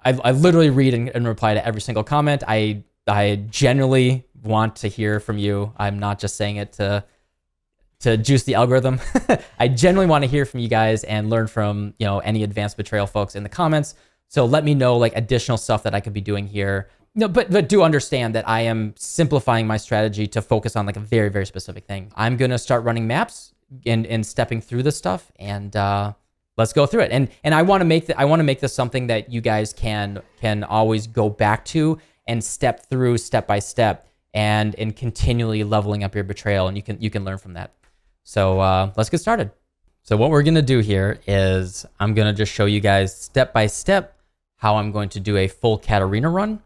S1: I literally read and reply to every single comment. I genuinely want to hear from you. I'm not just saying it to juice the algorithm. I genuinely want to hear from you guys and learn from, any advanced Betrayal folks in the comments. So let me know like additional stuff that I could be doing here. But do understand that I am simplifying my strategy to focus on like a very, very specific thing. I'm going to start running maps and stepping through this stuff, and let's go through it. And I want to make this something that you guys can always go back to and step through step by step and continually leveling up your Betrayal, and you can learn from that. So let's get started. So what we're going to do here is I'm going to just show you guys step by step how I'm going to do a full Catarina run.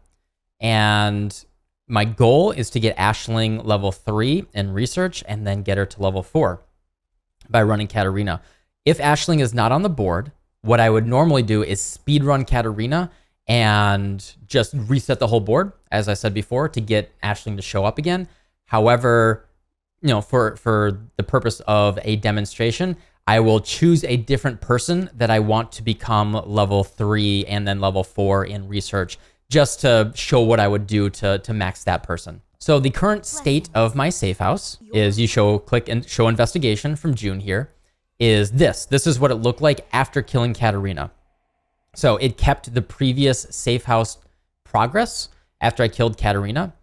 S1: And my goal is to get Aisling level 3 in research and then get her to level 4 by running Catarina. If Aisling is not on the board, what I would normally do is speed run Catarina and just reset the whole board, as I said before, to get Aisling to show up again. However, for the purpose of a demonstration, I will choose a different person that I want to become level 3 and then level 4 in research, just to show what I would do to max that person. So the current state of my safe house is click and show investigation from June here, is this. This is what it looked like after killing Catarina. So it kept the previous safe house progress after I killed Catarina.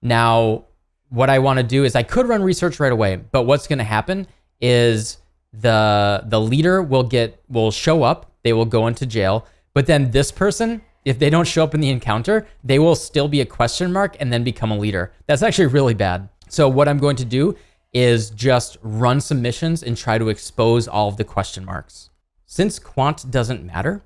S1: Now, what I want to do is I could run research right away, but what's going to happen is the leader will show up, they will go into jail, but then this person, if they don't show up in the encounter, they will still be a question mark and then become a leader. That's actually really bad. So what I'm going to do is just run some missions and try to expose all of the question marks. Since quant doesn't matter,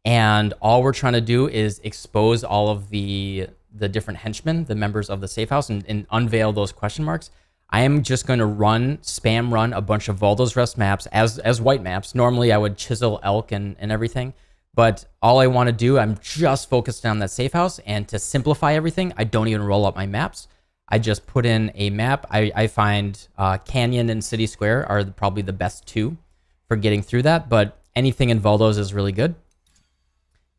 S1: and all we're trying to do is expose all of the different henchmen, the members of the safe house, and unveil those question marks, I am just going to spam run a bunch of Valdo's Rest maps as white maps. Normally I would chisel elk and everything, but all I want to do, I'm just focused on that safe house, and to simplify everything, I don't even roll up my maps. I just put in a map. I find Canyon and City Square are probably the best two for getting through that, but anything in Valdo's is really good.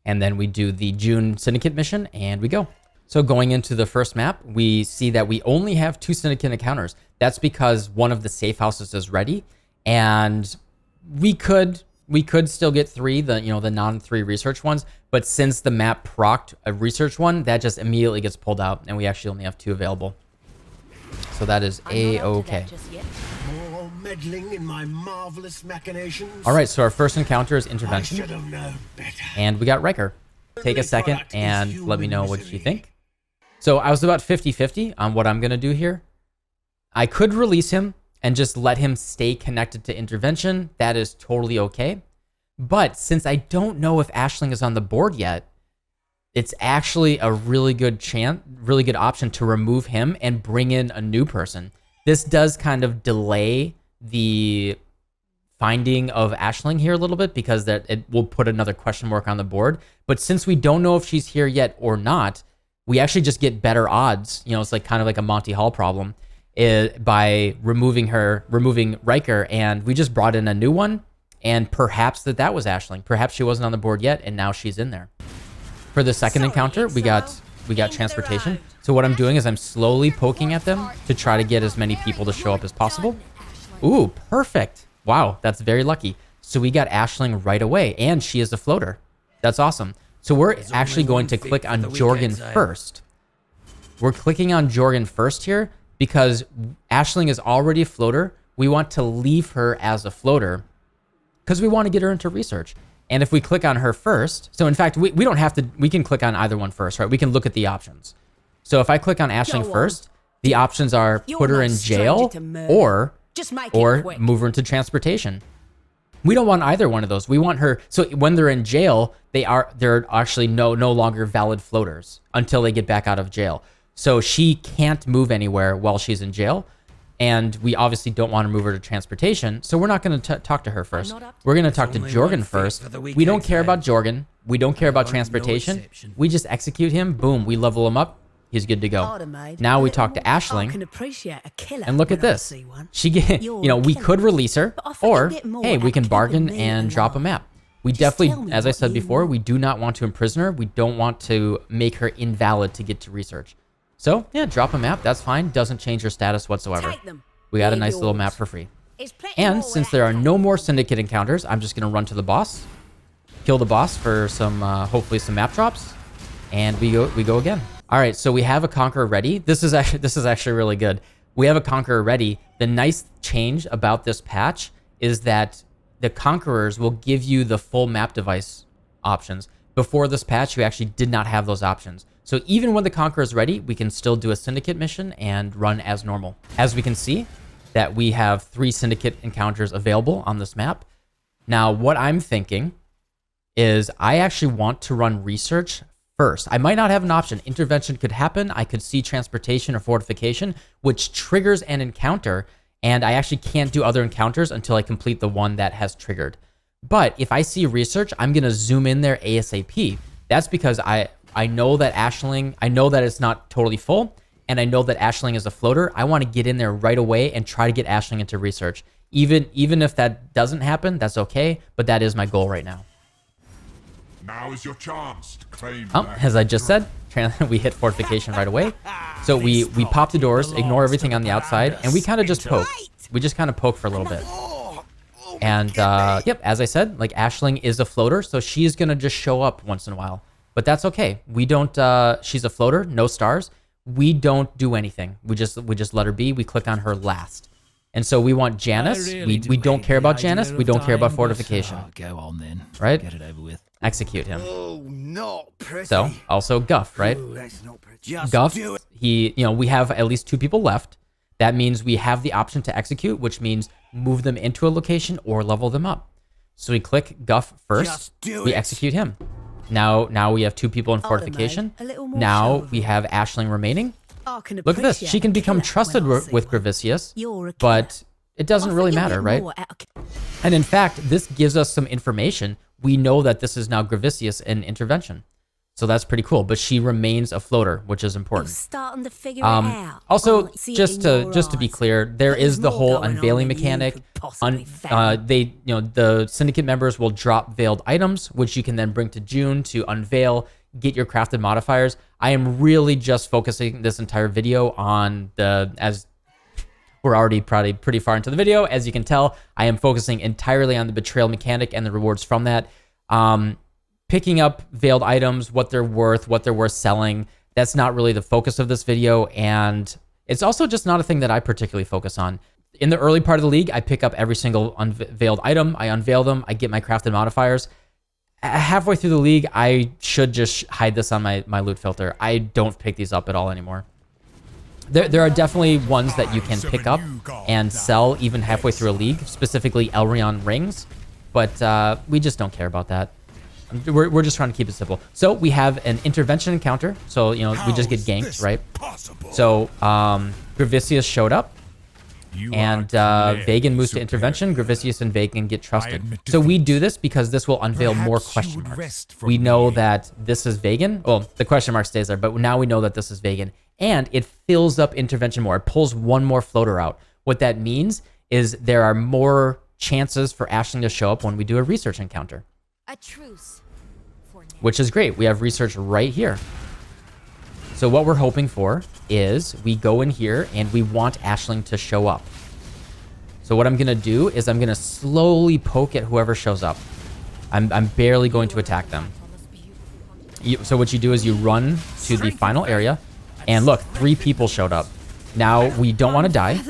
S1: And then we do the June Syndicate mission, and we go. So going into the first map, we see that we only have 2 Syndicate encounters. That's because one of the safe houses is ready, and we could still get 3, the non-3 research ones, but since the map procced a research one, that just immediately gets pulled out, and we actually only have 2 available. So that is A-okay.
S2: More meddling in my marvelous machinations.
S1: All right, so our first encounter is intervention,
S2: I should have known better.
S1: and we got Riker. Take a second and let me know what you think. So I was about 50-50 on what I'm going to do here. I could release him and just let him stay connected to intervention. That is totally okay. But since I don't know if Aisling is on the board yet, it's actually a really good option to remove him and bring in a new person. This does kind of delay the finding of Aisling here a little bit, because it will put another question mark on the board. But since we don't know if she's here yet or not, we actually just get better odds. It's like kind of like a Monty Hall problem. by removing Riker, and we just brought in a new one, and perhaps that was Aisling. Perhaps she wasn't on the board yet, and now she's in there. For the second encounter, we got transportation. So what I'm doing is I'm slowly poking at them to try to get as many people to show up as possible. Ooh, perfect. Wow, that's very lucky. So we got Aisling right away, and she is a floater. That's awesome. So we're actually going to click on Jorgen first. We're clicking on Jorgen first here because Aisling is already a floater. We want to leave her as a floater because we want to get her into research. And if we click on her first, so in fact, we don't have to, we can click on either one first, right? We can look at the options. So if I click on Aisling first, the options are put her in jail or move her into transportation. We don't want either one of those. We want her, so when they're in jail, they're actually no longer valid floaters until they get back out of jail. So she can't move anywhere while she's in jail. And we obviously don't want to move her to transportation, so we're not going to talk to her first. We're going to talk to Jorgen first. We don't care about Jorgen. We don't care about transportation. We just execute him. Boom, we level him up. He's good to go. Now we talk to Aisling. And look at this. She get, we could release her, or hey, we can bargain and drop a map. We definitely, as I said before, we do not want to imprison her. We don't want to make her invalid to get to research. So, yeah, drop a map. That's fine. Doesn't change her status whatsoever. We got a nice little map for free. And since there are no more Syndicate encounters, I'm just going to run to the boss, kill the boss for some, hopefully some map drops, and we go again. All right, so we have a Conqueror ready. This is actually really good. We have a Conqueror ready. The nice change about this patch is that the Conquerors will give you the full map device options. Before this patch, you actually did not have those options. So even when the Conqueror is ready, we can still do a Syndicate mission and run as normal. As we can see, that we have 3 Syndicate encounters available on this map. Now, what I'm thinking is I actually want to run research first. I might not have an option. Intervention could happen. I could see transportation or fortification, which triggers an encounter, and I actually can't do other encounters until I complete the one that has triggered. But if I see research, I'm going to zoom in there ASAP. That's because I know that Aisling, I know that it's not totally full, and I know that Aisling is a floater. I want to get in there right away and try to get Aisling into research. Even if that doesn't happen, that's okay, but that is my goal right now.
S3: Now is your chance to claim
S1: as I just said, we hit fortification right away. So we pop the doors, ignore everything on the outside, and we kind of just poke. We just kind of poke for a little bit. And yep, as I said, like Aisling is a floater, so she's gonna just show up once in a while. But that's okay. We don't. She's a floater, no stars. We don't do anything. We just let her be. We click on her last. And so we want Janice. We don't care about Janice. We don't care about fortification.
S4: Go on then.
S1: Right?
S4: Get it over with.
S1: Execute him.
S2: Oh, not pretty.
S1: So also Guff, right?
S2: Ooh, that's not pretty. Just
S1: Guff.
S2: do it.
S1: We have at least 2 people left. That means we have the option to execute, which means move them into a location or level them up. So we click Guff first. We execute him. Now we have 2 people in fortification. Now we have Aisling remaining. Look at this. She can become trusted with Gravicius, but it doesn't really matter, right? And in fact, this gives us some information. We know that this is now Gravicius in intervention. So that's pretty cool, but she remains a floater, which is important. Also, just to be clear, there is the whole unveiling mechanic. The Syndicate members will drop veiled items, which you can then bring to June to unveil, get your crafted modifiers. I am really just focusing this entire video on as we're already probably pretty far into the video. As you can tell, I am focusing entirely on the betrayal mechanic and the rewards from that. Picking up veiled items, what they're worth selling. That's not really the focus of this video. And it's also just not a thing that I particularly focus on. In the early part of the league, I pick up every single unveiled item. I unveil them. I get my crafted modifiers. Halfway through the league, I should just hide this on my loot filter. I don't pick these up at all anymore. There are definitely ones that you can pick up and sell even halfway through a league, specifically Elrion rings. But we just don't care about that. We're just trying to keep it simple. So we have an intervention encounter. So, we just get ganked, right? So Gravicius showed up. And Vagan moves to intervention. Gravicius and Vagan get trusted. So we do this because this will unveil more question marks. We know that this is Vagan. Well, the question mark stays there, but now we know that this is Vagan. And it fills up intervention more. It pulls one more floater out. What that means is there are more chances for Aisling to show up when we do a research encounter.
S4: A truce.
S1: Which is great. We have research right here. So what we're hoping for is we go in here and we want Aisling to show up. So what I'm going to do is I'm going to slowly poke at whoever shows up. I'm barely going to attack them. So what you do is you run to the final area. And look, 3 people showed up. Now we don't want to die.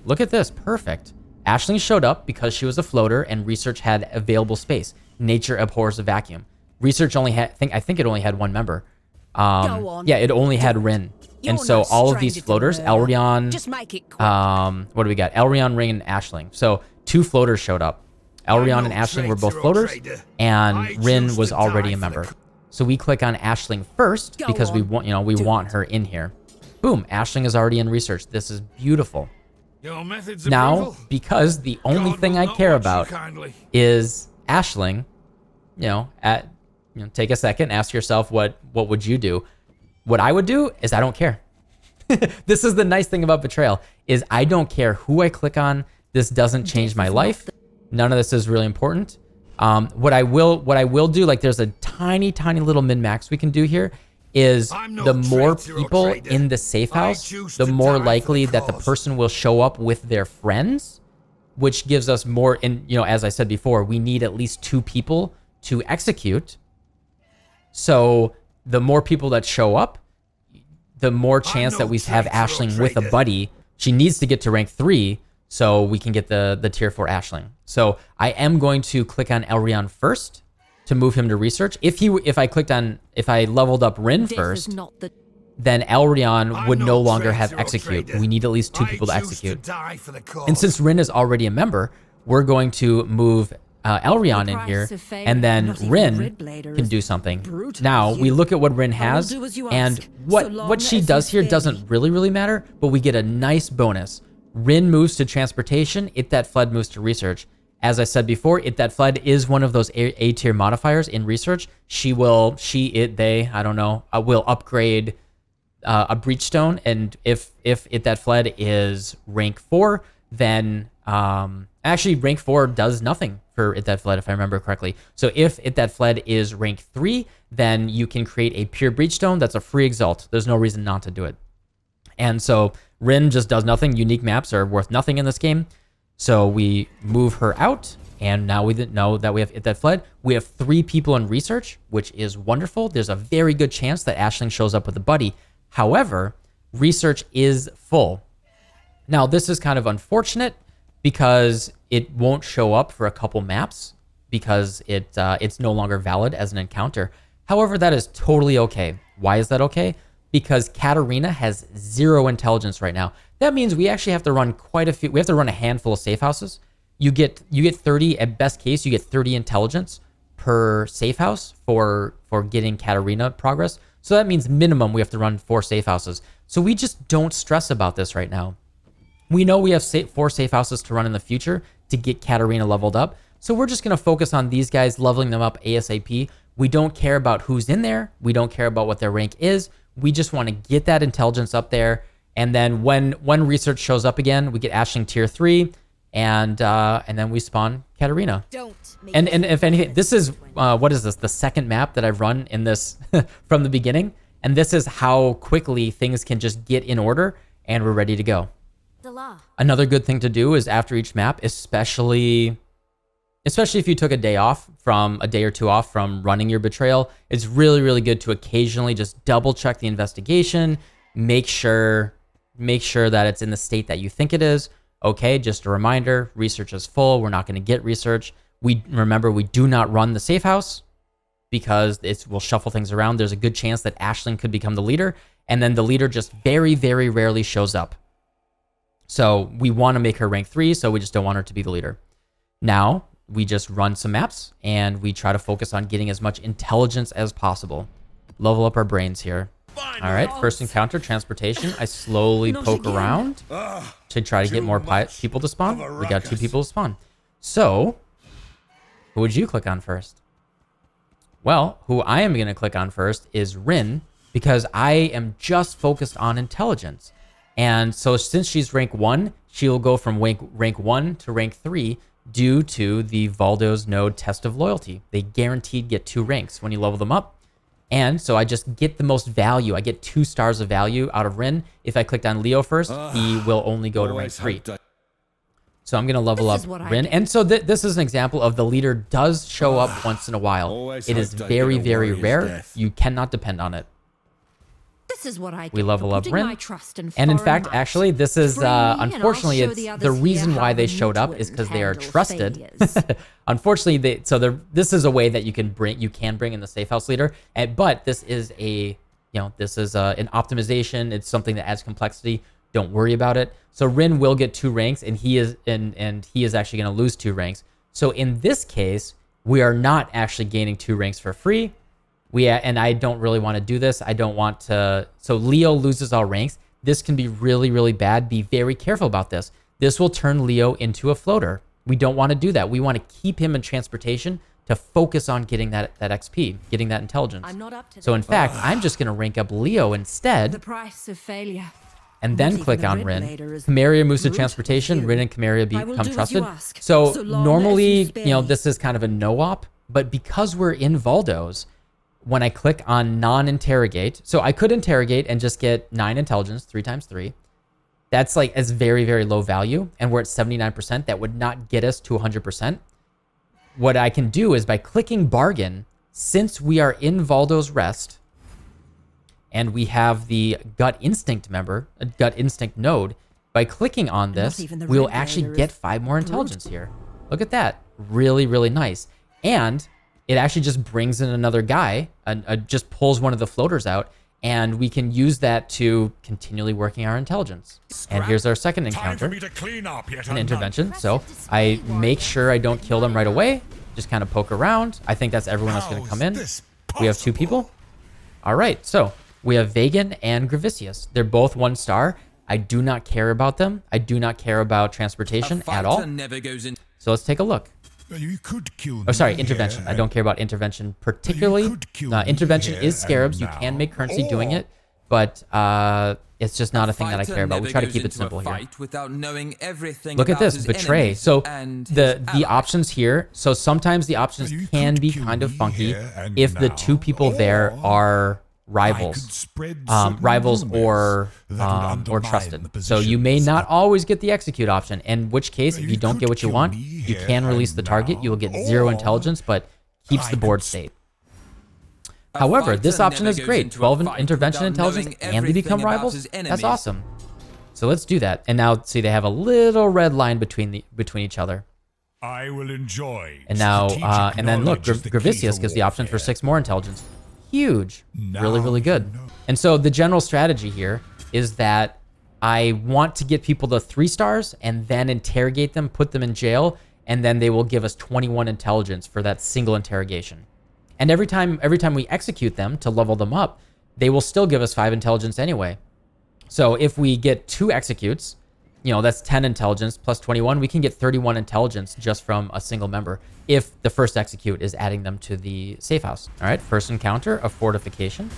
S1: Look at this. Perfect. Aisling showed up because she was a floater and research had available space. Nature abhors a vacuum. Research only had, I think it only had 1 member. Yeah, it only had Rin. And so all of these floaters, Elrion, what do we got? Elrion, Ring, and Aisling. So 2 floaters showed up. Elrion and Aisling were both floaters, and Rin was already a member. So we click on Aisling first because we want, we want her in here. Boom, Aisling is already in research. This is beautiful. Now, because the only thing I care about is Aisling, take a second, ask yourself what would you do? What I would do is I don't care. This is the nice thing about Betrayal is I don't care who I click on. This doesn't change my life. None of this is really important. What I will do, like there's a tiny little min-max we can do here, is the more people in the safe house, the more likely that the person will show up with their friends, which gives us more, and as I said before, we need at least 2 people to execute. So the more people that show up, the more chance that we have Aisling with a buddy. She needs to get to rank 3 so we can get the tier 4 Aisling. So I am going to click on Elrion first to move him to research. If I leveled up Rin first, then Elrion would no longer have execute. We need at least 2 people to execute. And since Rin is already a member, we're going to move Elrion in here, and then Rin can do something. Now, we look at what Rin has, and what she does here doesn't really matter, but we get a nice bonus. Rin moves to transportation, It That Fled moves to research. As I said before, It That Fled is one of those A tier modifiers in research. I don't know, will upgrade a Breachstone, and if It That Fled is rank 4, then actually rank 4 does nothing for It That Fled, if I remember correctly. So if It That Fled is rank 3, then you can create a pure Breachstone that's a free exalt. There's no reason not to do it. And so Rin just does nothing. Unique maps are worth nothing in this game. So we move her out, and now we know that we have It That Fled. We have 3 people in research, which is wonderful. There's a very good chance that Aisling shows up with a buddy. However, research is full. Now, this is kind of unfortunate because it won't show up for a couple maps because it's no longer valid as an encounter. However, that is totally okay. Why is that okay? Because Catarina has 0 intelligence right now. That means we actually have to run quite a few. We have to run a handful of safe houses. You get 30, at best case, you get 30 intelligence per safe house for getting Catarina progress. So that means minimum we have to run 4 safe houses. So we just don't stress about this right now. We know we have 4 safe houses to run in the future to get Catarina leveled up. So we're just going to focus on these guys, leveling them up ASAP. We don't care about who's in there. We don't care about what their rank is. We just want to get that intelligence up there. And then when research shows up again, we get Aisling tier 3, and then we spawn Catarina. And if anything, this is what is this? The second map that I've run in this from the beginning, and this is how quickly things can just get in order, and we're ready to go. Another good thing to do is after each map, especially if you took a day or 2 off from running your Betrayal, it's really good to occasionally just double check the investigation, make sure that it's in the state that you think it is. Okay, just a reminder, research is full. We're not going to get research. Remember, we do not run the safe house because we'll shuffle things around. There's a good chance that Aisling could become the leader, and then the leader just very rarely shows up. So we want to make her rank 3, so we just don't want her to be the leader. Now, we just run some maps, and we try to focus on getting as much intelligence as possible. Level up our brains here. All right, first encounter, transportation. I slowly poke around to try to get more people to spawn. We got 2 people to spawn. So, who would you click on first? Well, who I am going to click on first is Rin, because I am just focused on intelligence. And so since she's rank 1, she'll go from rank 1 to rank 3 due to the Valdo's node test of loyalty. They guaranteed get 2 ranks when you level them up. And so I just get the most value. I get 2 stars of value out of Rin. If I clicked on Leo first, he will only go to rank 3. So I'm going to level up Rin. And so this is an example of the leader does show up once in a while. It is very, very rare. You cannot depend on it.
S4: This is what I
S1: We level up Rin. And in fact, actually, this is, unfortunately, it's the reason why they showed up is because they are trusted. Unfortunately, this is a way that you can bring in the safe house leader. But this is an optimization. It's something that adds complexity. Don't worry about it. So Rin will get 2 ranks, and he is actually going to lose 2 ranks. So in this case, we are not actually gaining 2 ranks for free. And I don't really want to do this. I don't want to. So Leo loses all ranks. This can be really, really bad. Be very careful about this. This will turn Leo into a floater. We don't want to do that. We want to keep him in transportation to focus on getting that XP, getting that intelligence.
S4: I'm not up to
S1: so in fact, I'm just going to rank up Leo instead.
S4: The price of failure.
S1: And then click on Rin. Camaria moves to transportation. Rin and Camaria become trusted. So normally, this is kind of a no-op. But because we're in Valdo's, when I click on non-interrogate, so I could interrogate and just get 9 intelligence, 3 times 3. That's very, very low value. And we're at 79%. That would not get us to 100%. What I can do is by clicking bargain, since we are in Valdo's Rest, and we have the gut instinct node, by clicking on this, we'll actually get 5 more intelligence here. Look at that. Really, really nice. And it actually just brings in another guy and just pulls one of the floaters out, and we can use that to continually working our intelligence. And here's our second encounter, an intervention. So I make sure I don't kill them right away, just kind of poke around. I think that's everyone else going to come in. We have 2 people. All right, so we have Vagan and Gravicius. They're both 1 star. I do not care about them. I do not care about transportation at all. So let's take a look.
S3: You could kill
S1: Oh, sorry, intervention. I don't care about intervention particularly. Intervention is scarabs. You can make currency doing it, but it's just not a thing that I care about. We try to keep it simple here. Look at this, betray. So the options here. So sometimes the options can be kind of funky if the 2 people there are rivals, or trusted. So you may not always get the execute option, in which case, if you don't get what you want, you can release the target. You will get 0 intelligence, but keeps the board state. However, this option is great. 12 intervention intelligence, and they become rivals. That's awesome. So let's do that. And now, see, they have a little red line between each other.
S3: I will enjoy.
S1: And now, and then look, Gravicius gives the option for 6 more intelligence. Huge. Really, really good. And so the general strategy here is that I want to get people to 3 stars and then interrogate them, put them in jail, and then they will give us 21 intelligence for that single interrogation. And every time we execute them to level them up, they will still give us 5 intelligence anyway. So if we get 2 executes, that's 10 intelligence plus 21, we can get 31 intelligence just from a single member if the first execute is adding them to the safe house. All right, first encounter, a fortification.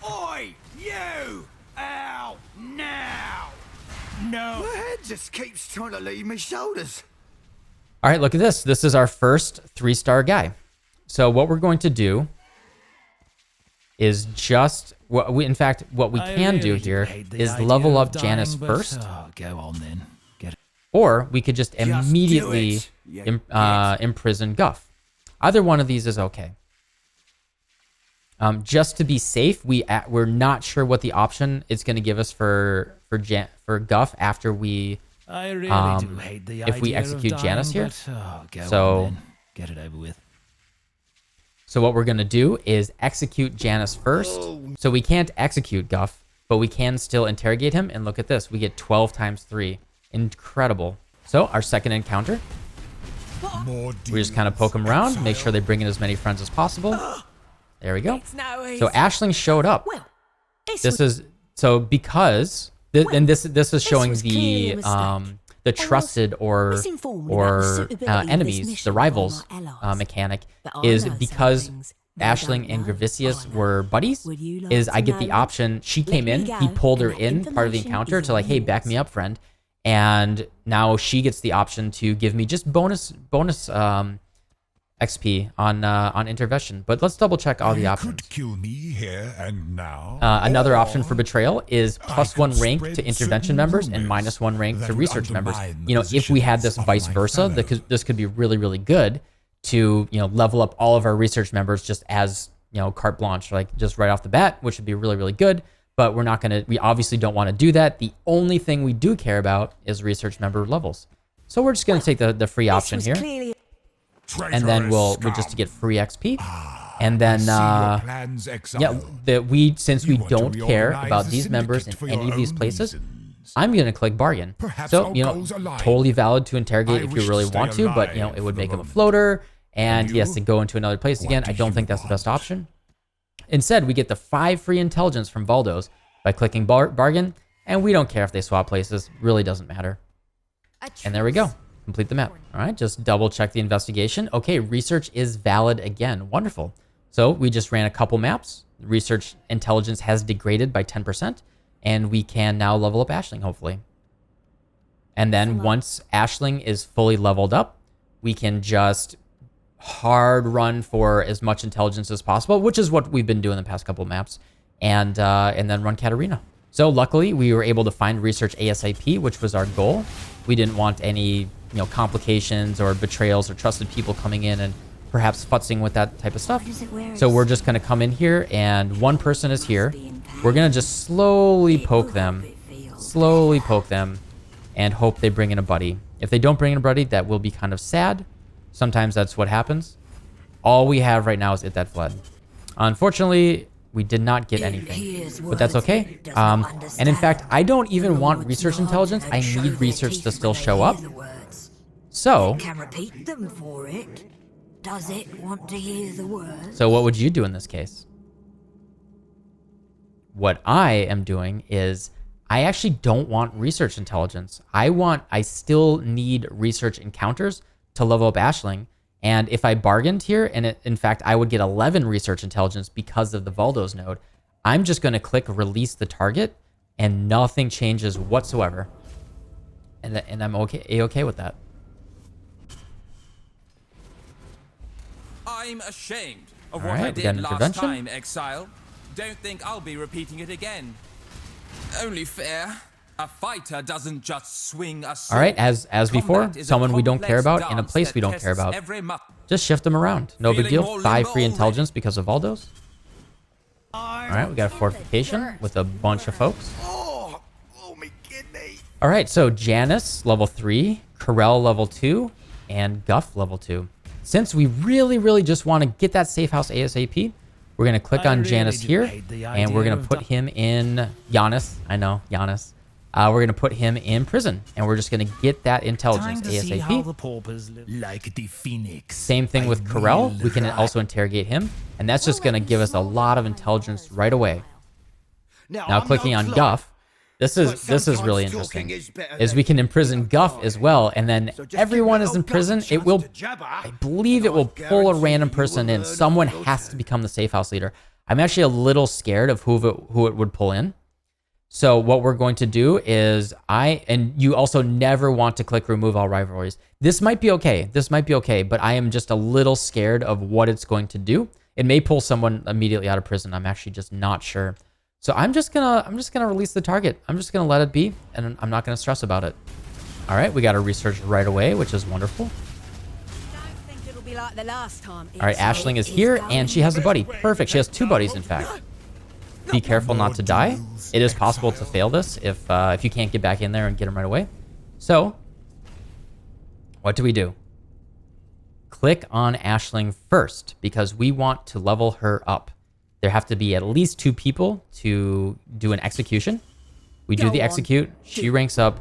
S2: Oi, you! Ow! Now! No! My head just keeps trying to leave my shoulders.
S1: All right, look at this. This is our first 3-star guy. So what we're going to do is just what we can do here is level up Janice first.
S5: Go on then.
S1: Or we could just immediately imprison Guff. Either one of these is okay. Just to be safe, we're not sure what the option is going to give us for Guff after we if we execute Janice here. So
S5: get it over with.
S1: So what we're going to do is execute Janice first. So we can't execute Guff, but we can still interrogate him. And look at this. We get 12 times 3. Incredible. So our second encounter. We just kind of poke them around, make sure they bring in as many friends as possible. There we go. So Aisling showed up.
S4: Well,
S1: This is so because and this is showing
S6: was clearly a
S1: the trusted or
S6: misinformed about the suitability of this
S1: enemies,
S6: mission
S1: the
S6: for
S1: rivals
S6: my allies.
S1: mechanic
S6: But I
S1: is
S6: know some
S1: because
S6: things they don't
S1: Ashling and
S6: know.
S1: Gravicius
S6: I know.
S1: were buddies.
S6: Would you like
S1: Is
S6: to
S1: I get the
S6: know?
S1: option. She
S6: Let
S1: came
S6: me
S1: in,
S6: go,
S1: he pulled her
S6: and that
S1: in part of the
S6: information
S1: encounter
S6: is
S1: to like, hey, back me
S6: yours.
S1: up, friend. And now she gets the option to give me just bonus XP on intervention. But let's double check all the
S3: You
S1: options.
S3: could kill me here and now.
S1: Another
S3: or
S1: option for Betrayal is
S3: I
S1: +1
S3: could
S1: rank
S3: spread
S1: to intervention
S3: certain
S1: members and
S3: rumors
S1: -1 rank
S3: that
S1: to
S3: would
S1: research members.
S3: undermine the
S1: You know, if we had this
S3: positions of
S1: vice
S3: my
S1: versa,
S3: fellows.
S1: this could be really, really good to, you know, level up all of our research members just as, you know, carte blanche, like just right off the bat, which would be really, really good. But we're not going to, we obviously don't want to do that. The only thing we do care about is research member levels. So we're just going to take the free option here. And then we'll just to get free XP. And then, since we don't care about these members in any of these places, I'm going to click bargain.
S3: Perhaps
S1: So,
S3: our
S1: you know,
S3: goals align.
S1: totally valid to interrogate
S3: I
S1: if
S3: wish
S1: you really
S3: to stay
S1: want to, but, you know,
S3: alive
S1: it would
S3: for
S1: make
S3: the
S1: him a
S3: moment.
S1: floater and he has
S3: you?
S1: to go into another place again.
S3: What
S1: I
S3: do
S1: don't
S3: you
S1: think that's the best
S3: want?
S1: option. Instead, we get the 5 free intelligence from Valdos by clicking bargain, and we don't care if they swap places. Really doesn't matter. And there we go. Complete the map. All right, just double check the investigation. Okay, research is valid again. Wonderful. So we just ran a couple maps. Research intelligence has degraded by 10%, and we can now level up Ashling, hopefully. And then once Ashling is fully leveled up, we can just hard run for as much intelligence as possible, which is what we've been doing the past couple of maps, and then run Catarina. So luckily, we were able to find research ASAP, which was our goal. We didn't want any, you know, complications or betrayals or trusted people coming in and perhaps futzing with that type of stuff. So we're just going to come in here, and one person is here. We're going to just slowly poke them, and hope they bring in a buddy. If they don't bring in a buddy, that will be kind of sad. Sometimes that's what happens. All we have right now is It That Fled. Unfortunately, we did not get anything, but that's okay. And in fact, I don't even want research intelligence. I need research to still show up. So,
S6: Can repeat them for it. Does it want to hear the words?
S1: so what would you do in this case? What I am doing is I actually don't want research intelligence. I still need research encounters to level up Ashling. And if I bargained here, and in fact, I would get 11 research intelligence because of the Valdos node, I'm just going to click release the target and nothing changes whatsoever. And I'm okay with that.
S7: I'm ashamed of
S1: All
S7: what I
S1: right, we got
S7: did
S1: an
S7: last
S1: intervention.
S7: time, Exile. Don't think I'll be repeating it again. Only fair. A fighter doesn't just swing a sword.
S1: All right, as before,
S7: Combat is a
S1: someone we don't care
S7: complex
S1: about in a
S7: dance
S1: place
S7: that
S1: we don't care
S7: tests
S1: about.
S7: every mu-
S1: Just shift them around. No big
S7: Feeling
S1: deal.
S7: more
S1: 5
S7: limber
S1: free
S7: already?
S1: intelligence because of Valdos. All right, we got a fortification with a bunch of folks.
S2: Oh, me kidney.
S1: All right, so Janice, level 3, Corel, level 2, and Guff, level 2. Since we really, really just want to get that safe house ASAP, we're going to click
S5: I
S1: on
S5: really
S1: Janice
S5: do
S1: here,
S5: hate the
S1: and we're
S5: idea
S1: going to
S5: of
S1: put him in Giannis. I know, Giannis. We're going to put him in prison, and we're just going to get that intelligence
S5: Time to see how the
S1: ASAP.
S5: paupers live.
S3: Like the phoenix.
S1: Same thing with Corel. We can also interrogate him, and that's just going to give us a lot of intelligence right away. Now
S2: I'm
S1: clicking
S2: no
S1: on
S2: clock,
S1: Guff, this
S2: but
S1: is really
S2: sometimes talking
S1: interesting.
S2: is better
S1: Is
S2: than
S1: we can imprison
S2: keeping
S1: Guff
S2: quiet.
S1: as well, and then
S2: So just
S1: everyone
S2: give
S1: is
S2: that
S1: in
S2: old
S1: prison.
S2: Guff a
S1: It will,
S2: chance to jabber,
S1: I believe it
S2: and
S1: will
S2: I
S1: pull a
S2: guarantee
S1: random
S2: you
S1: person
S2: will
S1: in.
S2: learn
S1: Someone
S2: a little
S1: has to
S2: too.
S1: become the safe house leader. I'm actually a little scared of who it would pull in. So what we're going to do is and you also never want to click remove all rivalries. This might be okay. But I am just a little scared of what it's going to do. It may pull someone immediately out of prison. I'm actually just not sure. So I'm just gonna release the target. I'm just gonna let it be, and I'm not gonna stress about it. All right, we got a research right away, which is wonderful.
S4: Don't think it'll be like the last time.
S1: All right, Ashling is here, and she has a buddy. Perfect. She has 2 buddies, in fact. Be careful not to die. It is possible to fail this if you can't get back in there and get him right away. So, what do? Click on Ashling first, because we want to level her up. There have to be at least 2 people to do an execution. We do
S4: Go
S1: the
S4: on.
S1: execute. She ranks up.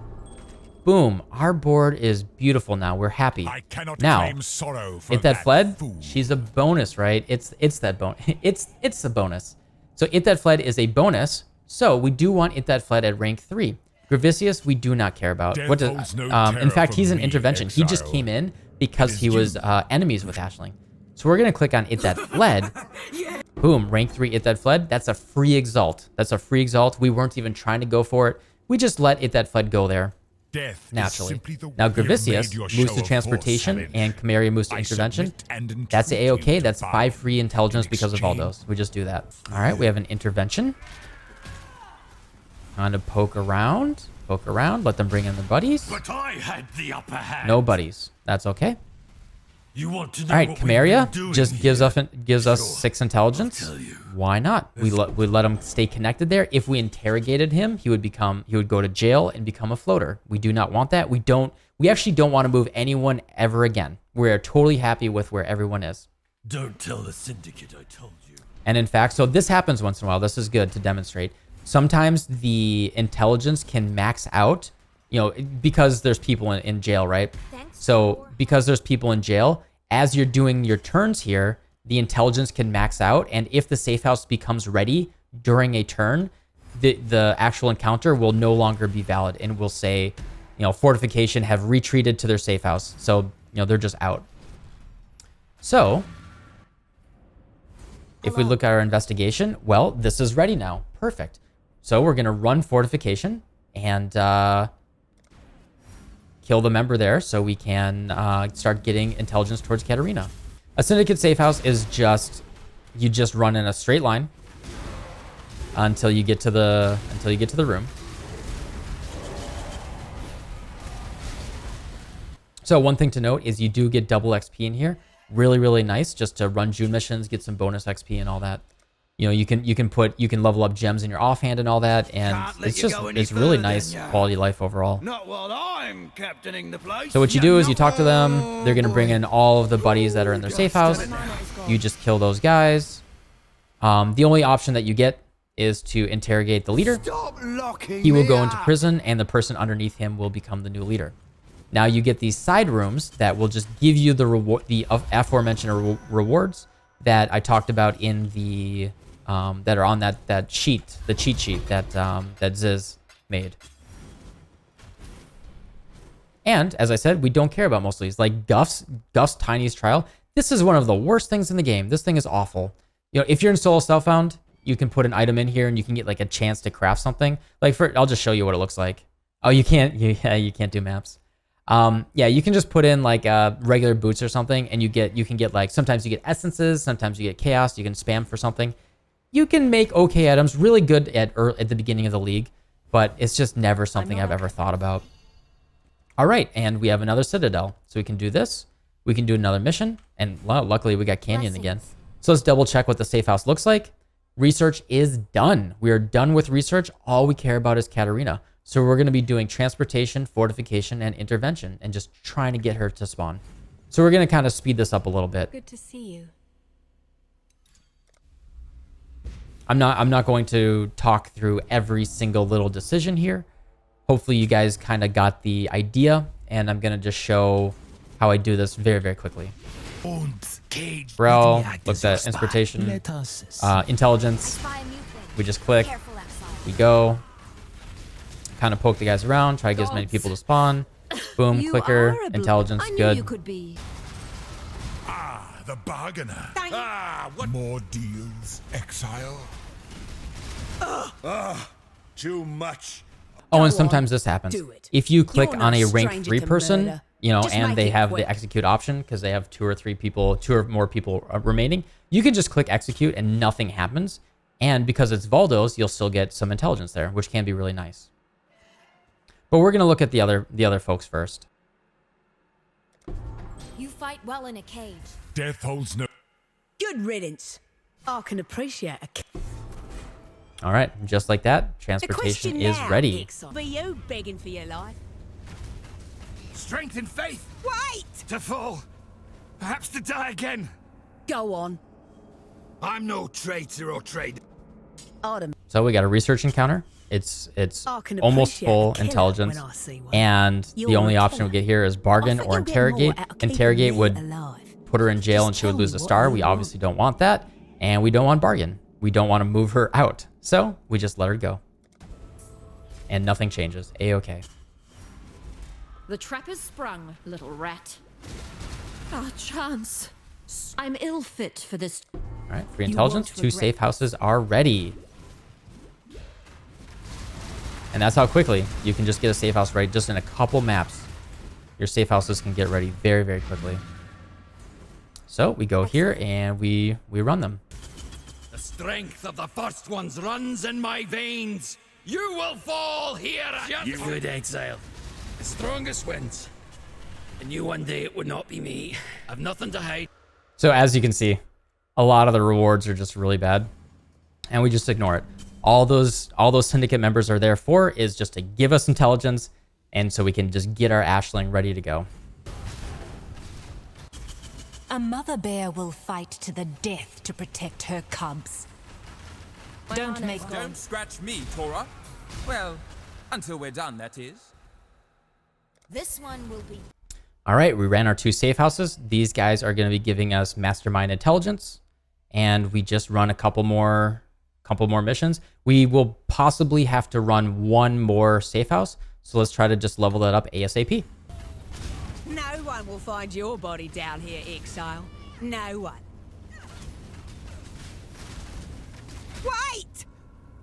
S1: Boom. Our board is beautiful now. We're happy.
S3: I cannot
S1: Now,
S3: claim sorrow for
S1: It That Fled,
S3: fool.
S1: she's a bonus, right? It's that bonus. It's the bonus. So It That Fled is a bonus So we do want It That Fled at rank 3. Gravicius, we do not care about. What does, in fact, he's an intervention. He just came in because he was enemies with Ashling. So we're going to click on It That Fled. Boom, rank 3 It That Fled. That's a free exalt. That's a free exalt. We weren't even trying to go for it. We just let It That Fled go there naturally. Now Gravicius moves to transportation and Camarilla moves to intervention. That's a A-OK. That's 5 free intelligence because of Valdos. We just do that. All right, we have an intervention. Kind of poke around, let them bring in their buddies.
S2: But I had the upper hand.
S1: No buddies. That's okay.
S2: You want to know
S1: All right,
S2: what
S1: Camarilla
S2: we've been doing
S1: just gives
S2: here?
S1: us 6 intelligence.
S2: I'll tell you.
S1: Why not? We let him stay connected there. If we interrogated him, he would go to jail and become a floater. We do not want that. We actually don't want to move anyone ever again. We're totally happy with where everyone is.
S2: Don't tell the syndicate I told you.
S1: And in fact, so this happens once in a while. This is good to demonstrate. Sometimes the intelligence can max out, because there's people in jail, right? So because there's people in jail, as you're doing your turns here, the intelligence can max out. And if the safe house becomes ready during a turn, the actual encounter will no longer be valid and will say, fortification have retreated to their safe house. So, they're just out. So if we look at our investigation, well, this is ready now. Perfect. So we're going to run fortification and kill the member there so we can start getting intelligence towards Catarina. A syndicate safe house is you just run in a straight line until you get to the room. So one thing to note is you do get double XP in here. Really, really nice just to run June missions, get some bonus XP and all that. You can level up gems in your offhand and all that, and it's really nice quality of life overall.
S2: Not while I'm captaining the place.
S1: So what you do is you talk to them. They're gonna bring in all of the buddies that are in their safe house. You just kill those guys. The only option that you get is to interrogate the leader. He will go into prison, and the person underneath him will become the new leader. Now you get these side rooms that will just give you the aforementioned rewards that I talked about in the that are on that sheet, the cheat sheet that Ziz made. And as I said, we don't care about most of these. Like Guff's Tiny's Trial. This is one of the worst things in the game. This thing is awful. If you're in Solo Self-Found, you can put an item in here and you can get like a chance to craft something. I'll just show you what it looks like. Oh, you can't. You can't do maps. Yeah, you can just put in like regular boots or something, and you can get like, sometimes you get essences, sometimes you get chaos, you can spam for something. You can make okay items, really good at the beginning of the league, but it's just never something I've ever thought about. All right, and we have another citadel, so we can do this. We can do another mission, and well, luckily we got Canyon again. So let's double check what the safe house looks like. Research is done. We are done with research. All we care about is Catarina. So we're going to be doing transportation, fortification, and intervention, and just trying to get her to spawn. So we're going to kind of speed this up a little bit.
S4: Good to see you.
S1: I'm not going to talk through every single little decision here. Hopefully you guys kind of got the idea, and I'm going to just show how I do this very, very quickly. Bro, looks at inspiration, intelligence. We just click, we go. Kind of poke the guys around, try to get as many people to spawn. Boom, clicker, intelligence, good.
S3: The bargainer.
S2: what?
S3: More deals, Exile.
S2: Too much.
S1: Oh, and sometimes this happens.
S4: Do it.
S1: If you click
S4: You're
S1: on
S4: no
S1: a rank
S4: stranger
S1: 3
S4: to
S1: person,
S4: murder. Just
S1: and
S4: make
S1: they
S4: it
S1: have
S4: quick.
S1: the execute option because they have two or more people remaining, you can just click execute and nothing happens. And because it's Valdos, you'll still get some intelligence there, which can be really nice. But we're gonna look at the other folks first.
S4: You fight well in a cage.
S3: Death holds no.
S4: Good riddance. I can appreciate a
S1: All right, just like that,
S4: The
S1: transportation
S4: question
S1: is
S4: now,
S1: ready.
S4: Exile. Be you begging for your life?
S2: Strength and faith
S4: Wait!
S2: to fall. Perhaps to die again.
S4: Go on.
S2: I'm no traitor or trader.
S4: Artem.
S1: So we got a research encounter. It's
S4: I can
S1: almost
S4: appreciate
S1: full
S4: a killer
S1: intelligence,
S4: when I see one.
S1: and
S4: You're
S1: the only
S4: a
S1: option we
S4: killer.
S1: get here is bargain
S4: I think
S1: or
S4: you'll get more
S1: interrogate.
S4: out of keeping
S1: Interrogate
S4: me
S1: would
S4: alive.
S1: put her in jail
S4: Just
S1: and she would
S4: tell
S1: lose
S4: me
S1: a
S4: what
S1: star.
S4: you
S1: We
S4: want.
S1: obviously don't want that, and we don't want bargain. we don't want to move her out. So we just let her go. And nothing changes. A-okay.
S8: The trap is sprung, little rat. Our chance. I'm ill fit for this.
S1: All right, free
S8: You
S1: intelligence.
S8: won't
S1: 2
S8: regret
S1: safe houses are ready. And that's how quickly you can just get a safe house ready. Just in a couple maps, your safe houses can get ready very, very quickly. So we go here and we run them.
S9: The strength of the first ones runs in my veins. You will fall here. You would, Exile. The strongest wins. I knew one day it would not be me. I've nothing to hide.
S1: So as you can see, a lot of the rewards are just really bad, and we just ignore it. All those syndicate members are there for is just to give us intelligence, and so we can just get our Ashling ready to go.
S10: A mother bear will fight to the death to protect her cubs.
S7: Don't scratch me, Tora. Well, until we're done, that is.
S6: This one will be.
S1: All right, we ran our 2 safe houses. These guys are going to be giving us mastermind intelligence, and we just run a couple more missions. We will possibly have to run 1 more safe house, so let's try to just level that up ASAP.
S4: No one will find your body down here, Exile. No one. Wait!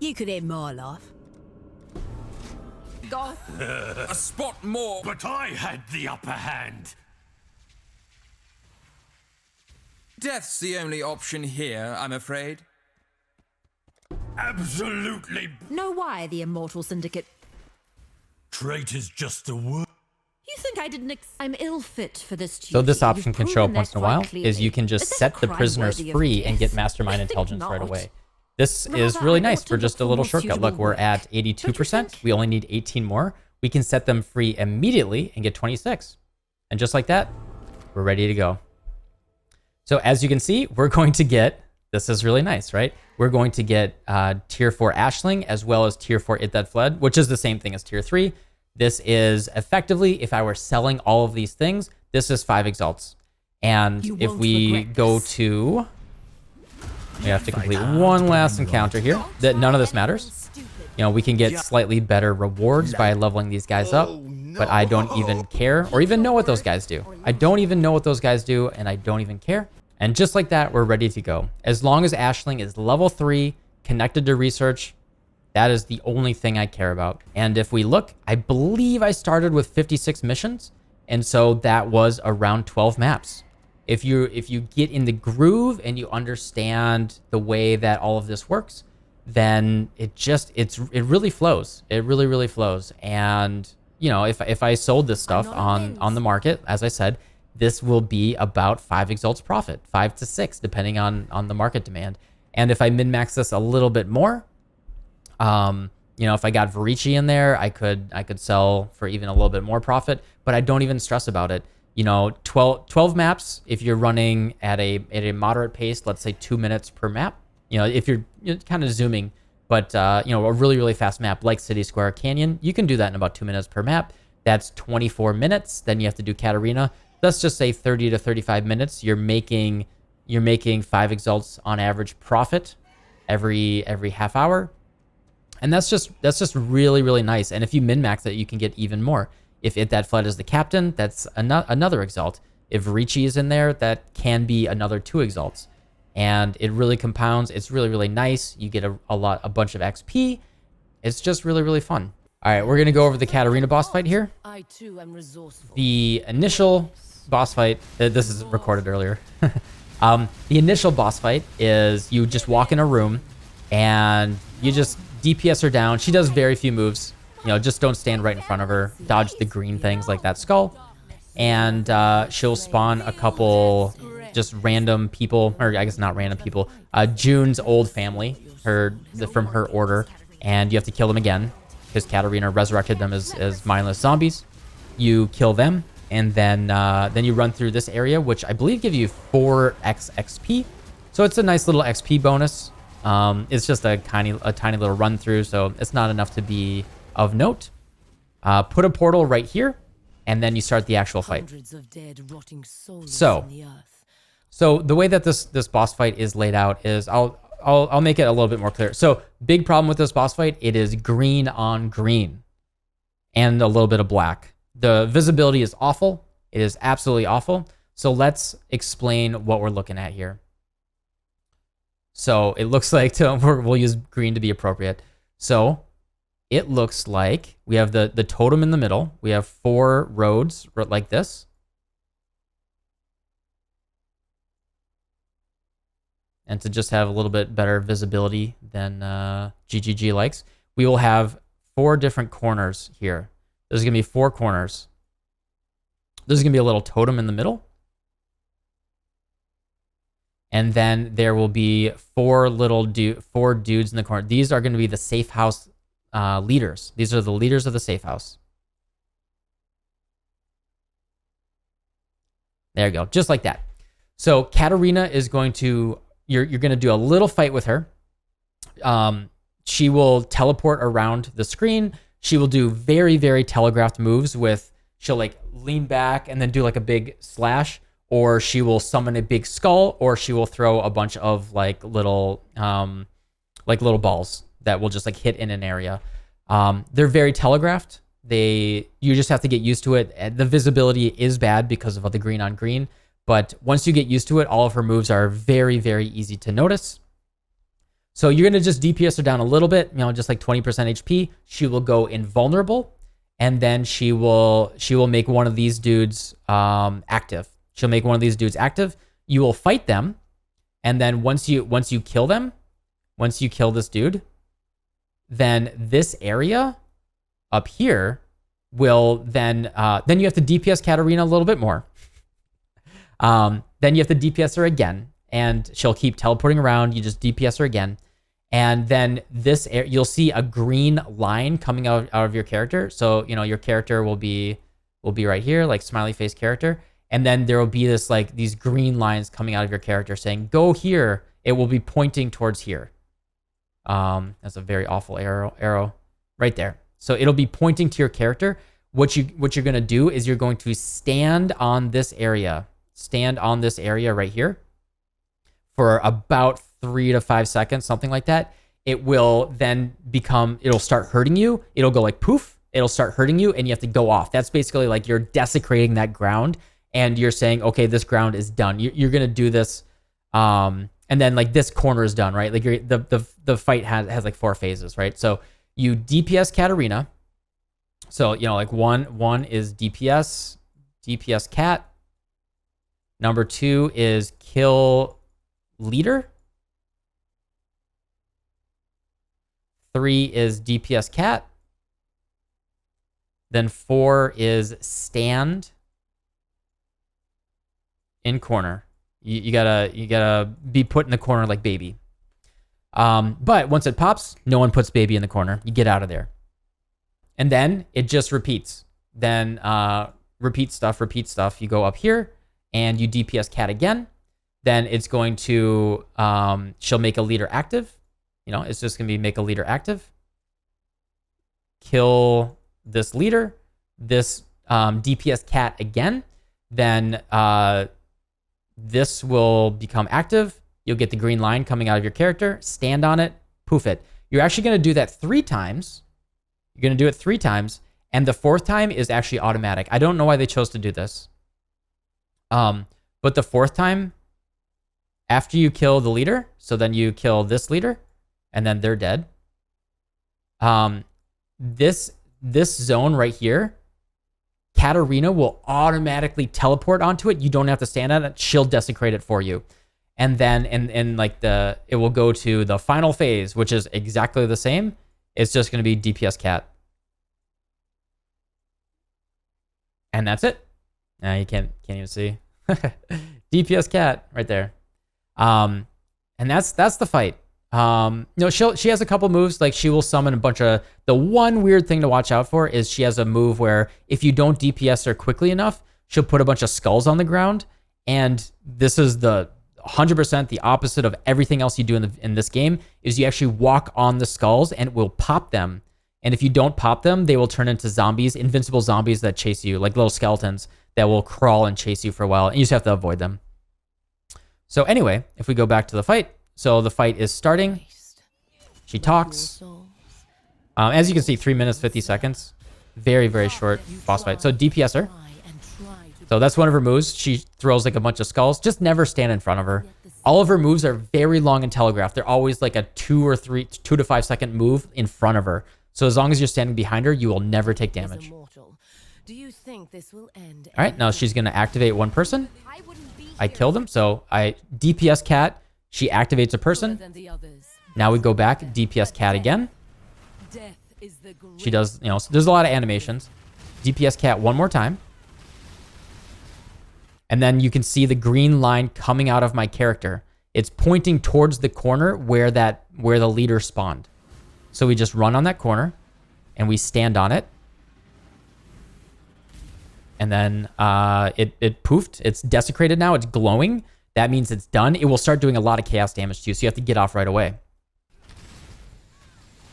S4: You could end my life.
S7: Go. A spot more.
S9: But I had the upper hand.
S7: Death's the only option here, I'm afraid.
S9: Absolutely.
S8: Know why the Immortal Syndicate.
S9: Trait is just a word.
S8: You think I didn't? I'm ill fit for this duty.
S1: So this option
S8: You've
S1: can show up
S8: proven
S1: once
S8: that
S1: in a while,
S8: quite clearly.
S1: is you can just
S8: Is this
S1: set
S8: a
S1: the
S8: crime
S1: prisoners
S8: worthy of
S1: free and get
S8: death?
S1: mastermind
S8: I think
S1: intelligence right
S8: not.
S1: away. This is
S8: Rather,
S1: really
S8: I
S1: nice
S8: ought
S1: for
S8: to
S1: just a
S8: look for
S1: little
S8: more
S1: shortcut.
S8: suitable
S1: Look, we're
S8: work.
S1: at 82%. We only need 18 more. We can set them free immediately and get 26. And just like that, we're ready to go. So as you can see, we're going to get, this is really nice, right? We're going to get tier 4 Ashling as well as tier 4 It That Fled, which is the same thing as tier 3. This is effectively, if I were selling all of these things, this is 5 exalts. And
S4: You
S1: if
S4: won't
S1: we
S4: regret
S1: go
S4: this.
S1: to, we have to complete one last encounter here. That none of this matters. You know, we can get slightly better rewards by leveling these guys up, but I don't even care or even know what those guys do. I don't even know what those guys do, and I don't even care. And just like that, we're ready to go. As long as Ashling is level 3, connected to research, that is the only thing I care about. And if we look, I believe I started with 56 missions, and so that was around 12 maps. If you get in the groove and you understand the way that all of this works, then it really flows. It really flows. And you know, if I sold this stuff on the market, as I said, this will be about 5 exalts profit, 5 to 6, depending on the market demand. And if I min-max this a little bit more, you know, if I got Varici in there, I could sell for even a little bit more profit, but I don't even stress about it. You know, 12 maps, if you're running at a moderate pace, let's say 2 minutes per map, you know, if you're kind of zooming, but, you know, a really fast map like City Square Canyon, you can do that in about 2 minutes per map. That's 24 minutes. Then you have to do Catarina. Let's just say 30 to 35 minutes. You're making 5 exalts on average profit every half hour. And that's just really nice. And if you min-max it, you can get even more. If It That Fled is the captain, that's another exalt. If Ricci is in there, that can be another 2 exalts. And it really compounds. It's really nice. You get a bunch of XP. It's just really fun. All right, we're gonna go over the Catarina boss fight here.
S8: I too am resourceful.
S1: The initial boss fight. This is recorded earlier. The initial boss fight is you just walk in a room and you just DPS her down. She does very few moves. You know, just don't stand right in front of her. Dodge the green things like that skull. And she'll spawn a couple just random people, or I guess not random people. June's old family, from her order. And you have to kill them again because Catarina resurrected them as mindless zombies. You kill them, and then you run through this area, which I believe give you 4x XP. So it's a nice little XP bonus. It's just a tiny little run through, so it's not enough to be of note. Put a portal right here, and then you start the actual fight.
S8: Hundreds of dead, rotting souls
S1: So,
S8: in the earth.
S1: So the way that this boss fight is laid out is I'll I'll make it a little bit more clear. So big problem with this boss fight, it is green on green and a little bit of black. The visibility is awful. It is absolutely awful. So let's explain what we're looking at here. So it looks like we'll use green to be appropriate. So it looks like we have the totem in the middle. We have 4 roads like this. And to just have a little bit better visibility than GGG likes, we will have 4 different corners here. There's going to be 4 corners. There's going to be a little totem in the middle. And then there will be 4 dudes in the corner. These are going to be the safe house leaders. These are the leaders of the safe house. There you go, just like that. So Catarina is going to, you're going to do a little fight with her. She will teleport around the screen. She will do very, very telegraphed moves with, she'll like lean back and then do like a big slash, or she will summon a big skull, or she will throw a bunch of like little balls that will just like hit in an area. They're very telegraphed. You just have to get used to it. The visibility is bad because of the green on green, but once you get used to it, all of her moves are very, very easy to notice. So you're going to just DPS her down a little bit, just like 20% HP. She will go invulnerable, and then she will make one of these dudes active. She'll make one of these dudes active. You will fight them, and then once you kill them, once you kill this dude, then this area up here will then you have to DPS Catarina a little bit more. Then you have to DPS her again, and she'll keep teleporting around. You just DPS her again, and then you'll see a green line coming out of your character. So your character will be right here, like smiley face character, and then there will be these green lines coming out of your character saying go here. It will be pointing towards here. That's a very awful arrow right there. So it'll be pointing to your character. What you're gonna do is you're going to stand on this area right here for about 3 to 5 seconds, something like that. It will then it'll start hurting you. It'll go like poof. It'll start hurting you, and you have to go off. That's basically like you're desecrating that ground, and you're saying, okay, this ground is done. You're gonna do this, and then like this corner is done, right? Like the fight has like 4 phases, right? So you DPS Catarina. So like one is DPS Cat. Number 2 is kill leader. 3 is DPS Cat. Then 4 is stand in corner. You gotta be put in the corner like baby. But once it pops, no one puts baby in the corner. You get out of there. And then it just repeats. Then repeat stuff. You go up here and you DPS Cat again. Then it's going to, she'll make a leader active. It's just going to be make a leader active. Kill this leader. This DPS Cat again. Then this will become active. You'll get the green line coming out of your character. Stand on it. Poof it. You're actually going to do that 3 times. You're going to do it 3 times. And the 4th time is actually automatic. I don't know why they chose to do this. But the 4th time, after you kill the leader, so then you kill this leader, and then they're dead. This zone right here, Catarina will automatically teleport onto it. You don't have to stand on it. She'll desecrate it for you. And then it will go to the final phase, which is exactly the same. It's just going to be DPS Cat. And that's it. Now you can't even see. DPS Cat right there. And that's the fight. She has a couple moves, like she will summon a bunch of, the one weird thing to watch out for is she has a move where if you don't DPS her quickly enough, she'll put a bunch of skulls on the ground. And this is the 100% the opposite of everything else you do in this game, is you actually walk on the skulls and it will pop them. And if you don't pop them, they will turn into zombies, invincible zombies that chase you, like little skeletons that will crawl and chase you for a while. And you just have to avoid them. So anyway, if we go back to the fight, So the fight is starting. She talks. As you can see, 3 minutes, 50 seconds. Very, very short boss fight. So DPS her. So that's one of her moves. She throws like a bunch of skulls. Just never stand in front of her. All of her moves are very long and telegraphed. They're always like a 2 to 5 second move in front of her. So as long as you're standing behind her, you will never take damage.
S11: Do you think this will end?
S1: All right, now she's going to activate one person. I killed him. So I DPS cat. She activates a person. Now we go back, DPS cat again. She does, you know, so there's a lot of animations. DPS cat one more time. And then you can see the green line coming out of my character. It's pointing towards the corner where the leader spawned. So we just run on that corner and we stand on it. And then it poofed. It's desecrated now. It's glowing. That means it's done. It will start doing a lot of chaos damage to you, so you have to get off right away.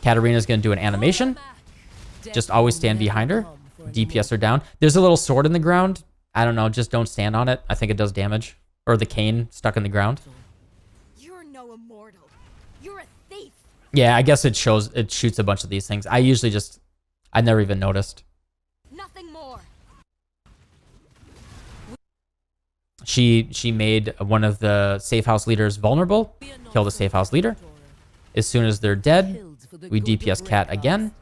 S1: Catarina's going to do an animation. Just always stand behind her. DPS her down. There's a little sword in the ground. I don't know. Just don't stand on it. I think it does damage. Or the cane stuck in the ground.
S11: You're no immortal. You're a thief.
S1: Yeah, I guess it shoots a bunch of these things. I never even noticed.
S11: Nothing more.
S1: She made one of the safe house leaders vulnerable. Kill the safe house leader. As soon as they're dead, we DPS cat again.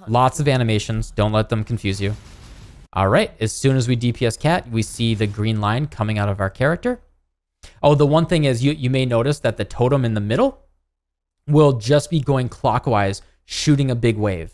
S1: Lots of animations. Don't let them confuse you. All right. As soon as we DPS cat, we see the green line coming out of our character. Oh, the one thing is you may notice that the totem in the middle will just be going clockwise, shooting a big wave.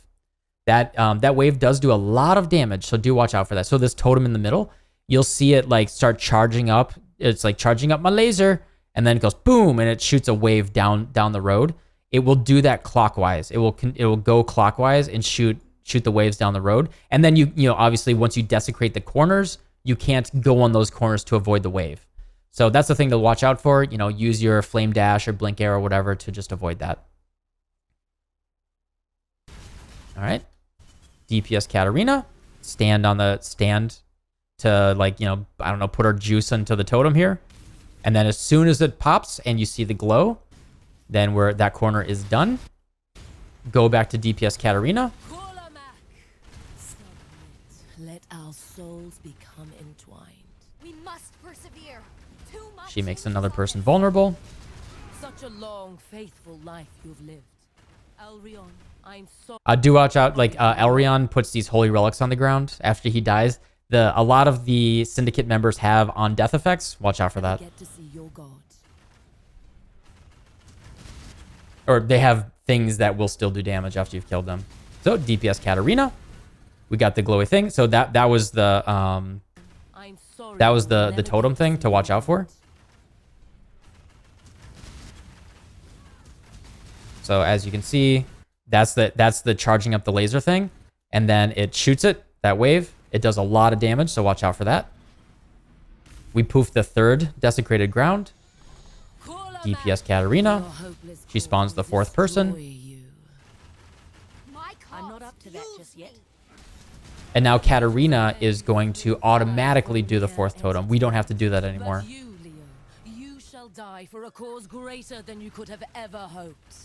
S1: That wave does do a lot of damage, so do watch out for that. So this totem in the middle, you'll see it like start charging up. It's like charging up my laser, and then it goes boom, and it shoots a wave down the road. It will do that clockwise. It will go clockwise and shoot the waves down the road. And then you know obviously once you desecrate the corners, you can't go on those corners to avoid the wave. So that's the thing to watch out for. You know, use your flame dash or blink arrow or whatever to just avoid that. All right, DPS Catarina, stand to like, you know, I don't know, put our juice into the totem here. And then as soon as it pops and you see the glow, then that corner is done. Go back to DPS Catarina.
S11: Let our souls become entwined. We must persevere. Too much.
S1: She makes another person vulnerable.
S11: Such a long, faithful life you've lived. Elrion, I'm so
S1: Do watch out, like Elrion puts these holy relics on the ground after he dies. A lot of the syndicate members have on death effects. Watch out for that.
S11: get to see your god.
S1: Or they have things that will still do damage after you've killed them. So DPS Catarina, we got the glowy thing. So that was the totem thing to watch out for. So as you can see, that's the charging up the laser thing, and then it shoots it, that wave. It does a lot of damage, so watch out for that. We poof the third desecrated ground. DPS Catarina. She spawns the fourth person.
S11: I'm not up to that just yet.
S1: And now Catarina is going to automatically do the fourth totem. We don't have to do that anymore.
S11: But you, Leo, you shall die for a cause greater than you could have ever hoped.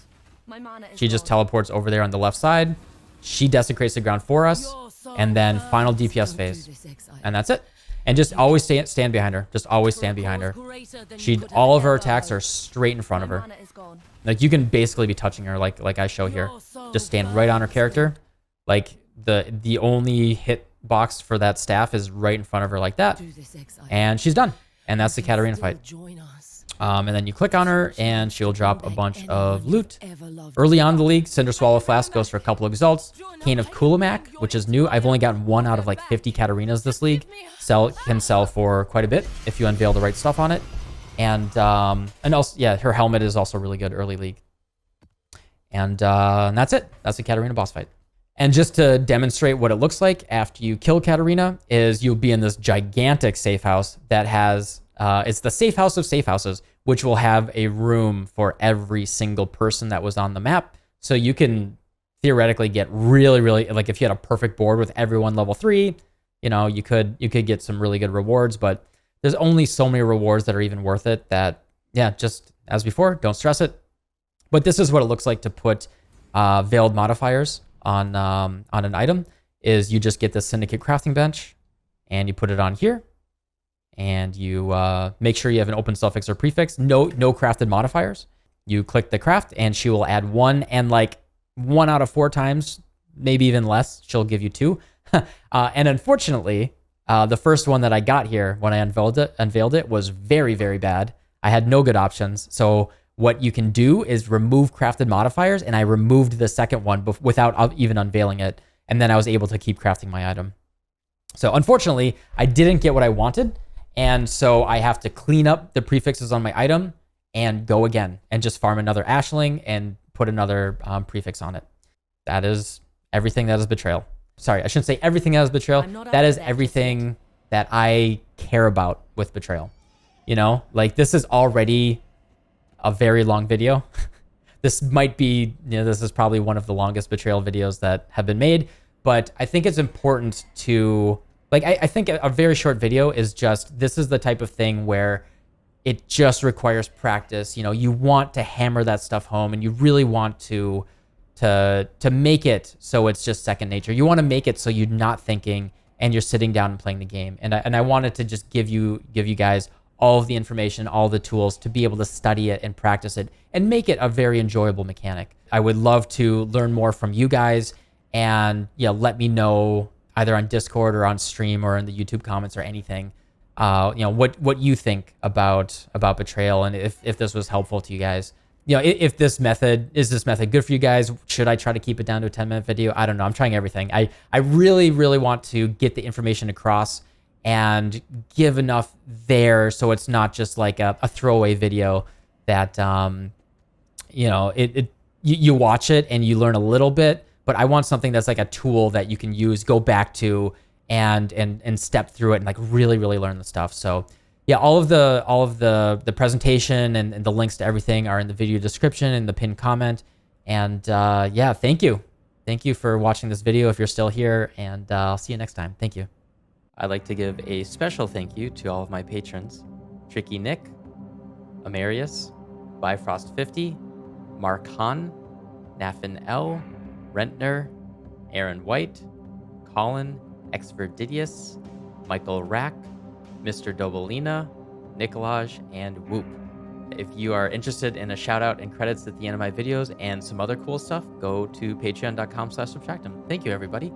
S11: My mana is
S1: She just
S11: gone.
S1: teleports over there on the left side. She desecrates the ground for us. And then final DPS phase. And that's it. And just always stand behind her. Just always stand behind her. All of her attacks are straight in front of her. Like you can basically be touching her like I show here. Just stand right on her character. Like the only hit box for that staff is right in front of her like that. And she's done. And that's the Catarina fight. And then you click on her and she'll drop a bunch of loot. Early on in the league, Cinder Swallow Flask goes for a couple of exalts. Cane of Kulamak, which is new. I've only gotten one out of like 50 Catarinas this league. Can sell for quite a bit if you unveil the right stuff on it. And also, yeah, her helmet is also really good early league. And that's it. That's the Catarina boss fight. And just to demonstrate what it looks like after you kill Catarina is you'll be in this gigantic safe house that has, it's the safe house of safe houses, which will have a room for every single person that was on the map. So you can theoretically get really, really, like if you had a perfect board with everyone level 3, you know, you could get some really good rewards, but there's only so many rewards that are even worth it that, yeah, just as before, don't stress it. But this is what it looks like to put veiled modifiers on an item. Is you just get the Syndicate crafting bench, and you put it on here, and you make sure you have an open suffix or prefix. No crafted modifiers. You click the craft, and she will add 1, and like 1 out of 4 times, maybe even less, she'll give you 2. And unfortunately, the first one that I got here when I unveiled it was very, very bad. I had no good options. So what you can do is remove crafted modifiers, and I removed the second one without even unveiling it, and then I was able to keep crafting my item. So unfortunately, I didn't get what I wanted, and so I have to clean up the prefixes on my item and go again and just farm another Ashling and put another prefix on it. That is everything that is Betrayal. Sorry, I shouldn't say everything that is Betrayal. That is everything that I care about with Betrayal. You know, like this is already a very long video. This might be, this is probably one of the longest Betrayal videos that have been made, but I think it's important to, like, I think a very short video is just, this is the type of thing where it just requires practice. You know, you want to hammer that stuff home, and you really want to make it so it's just second nature. You want to make it so you're not thinking and you're sitting down and playing the game. And I wanted to just give you guys all of the information, all the tools to be able to study it and practice it and make it a very enjoyable mechanic. I would love to learn more from you guys, and let me know either on Discord or on stream or in the YouTube comments or anything. What you think about Betrayal, and if this was helpful to you guys. If this method is good for you guys. Should I try to keep it down to a 10-minute video? I don't know. I'm trying everything. I really, really want to get the information across and give enough there so it's not just like a throwaway video that you watch it and you learn a little bit, but I want something that's like a tool that you can use, go back to, and step through it and like really, really learn the stuff. So yeah, all of the presentation and the links to everything are in the video description and the pinned comment. And yeah, thank you for watching this video if you're still here, and I'll see you next time. Thank you. I'd like to give a special thank you to all of my patrons: Tricky Nick, Amarius, Bifrost50, Mark Hahn, Nafin L, Rentner, Aaron White, Colin, Exverdidius, Michael Rack, Mr. Dobolina, Nicolaj, and Whoop. If you are interested in a shout out and credits at the end of my videos and some other cool stuff, go to patreon.com/subtractum. Thank you, everybody.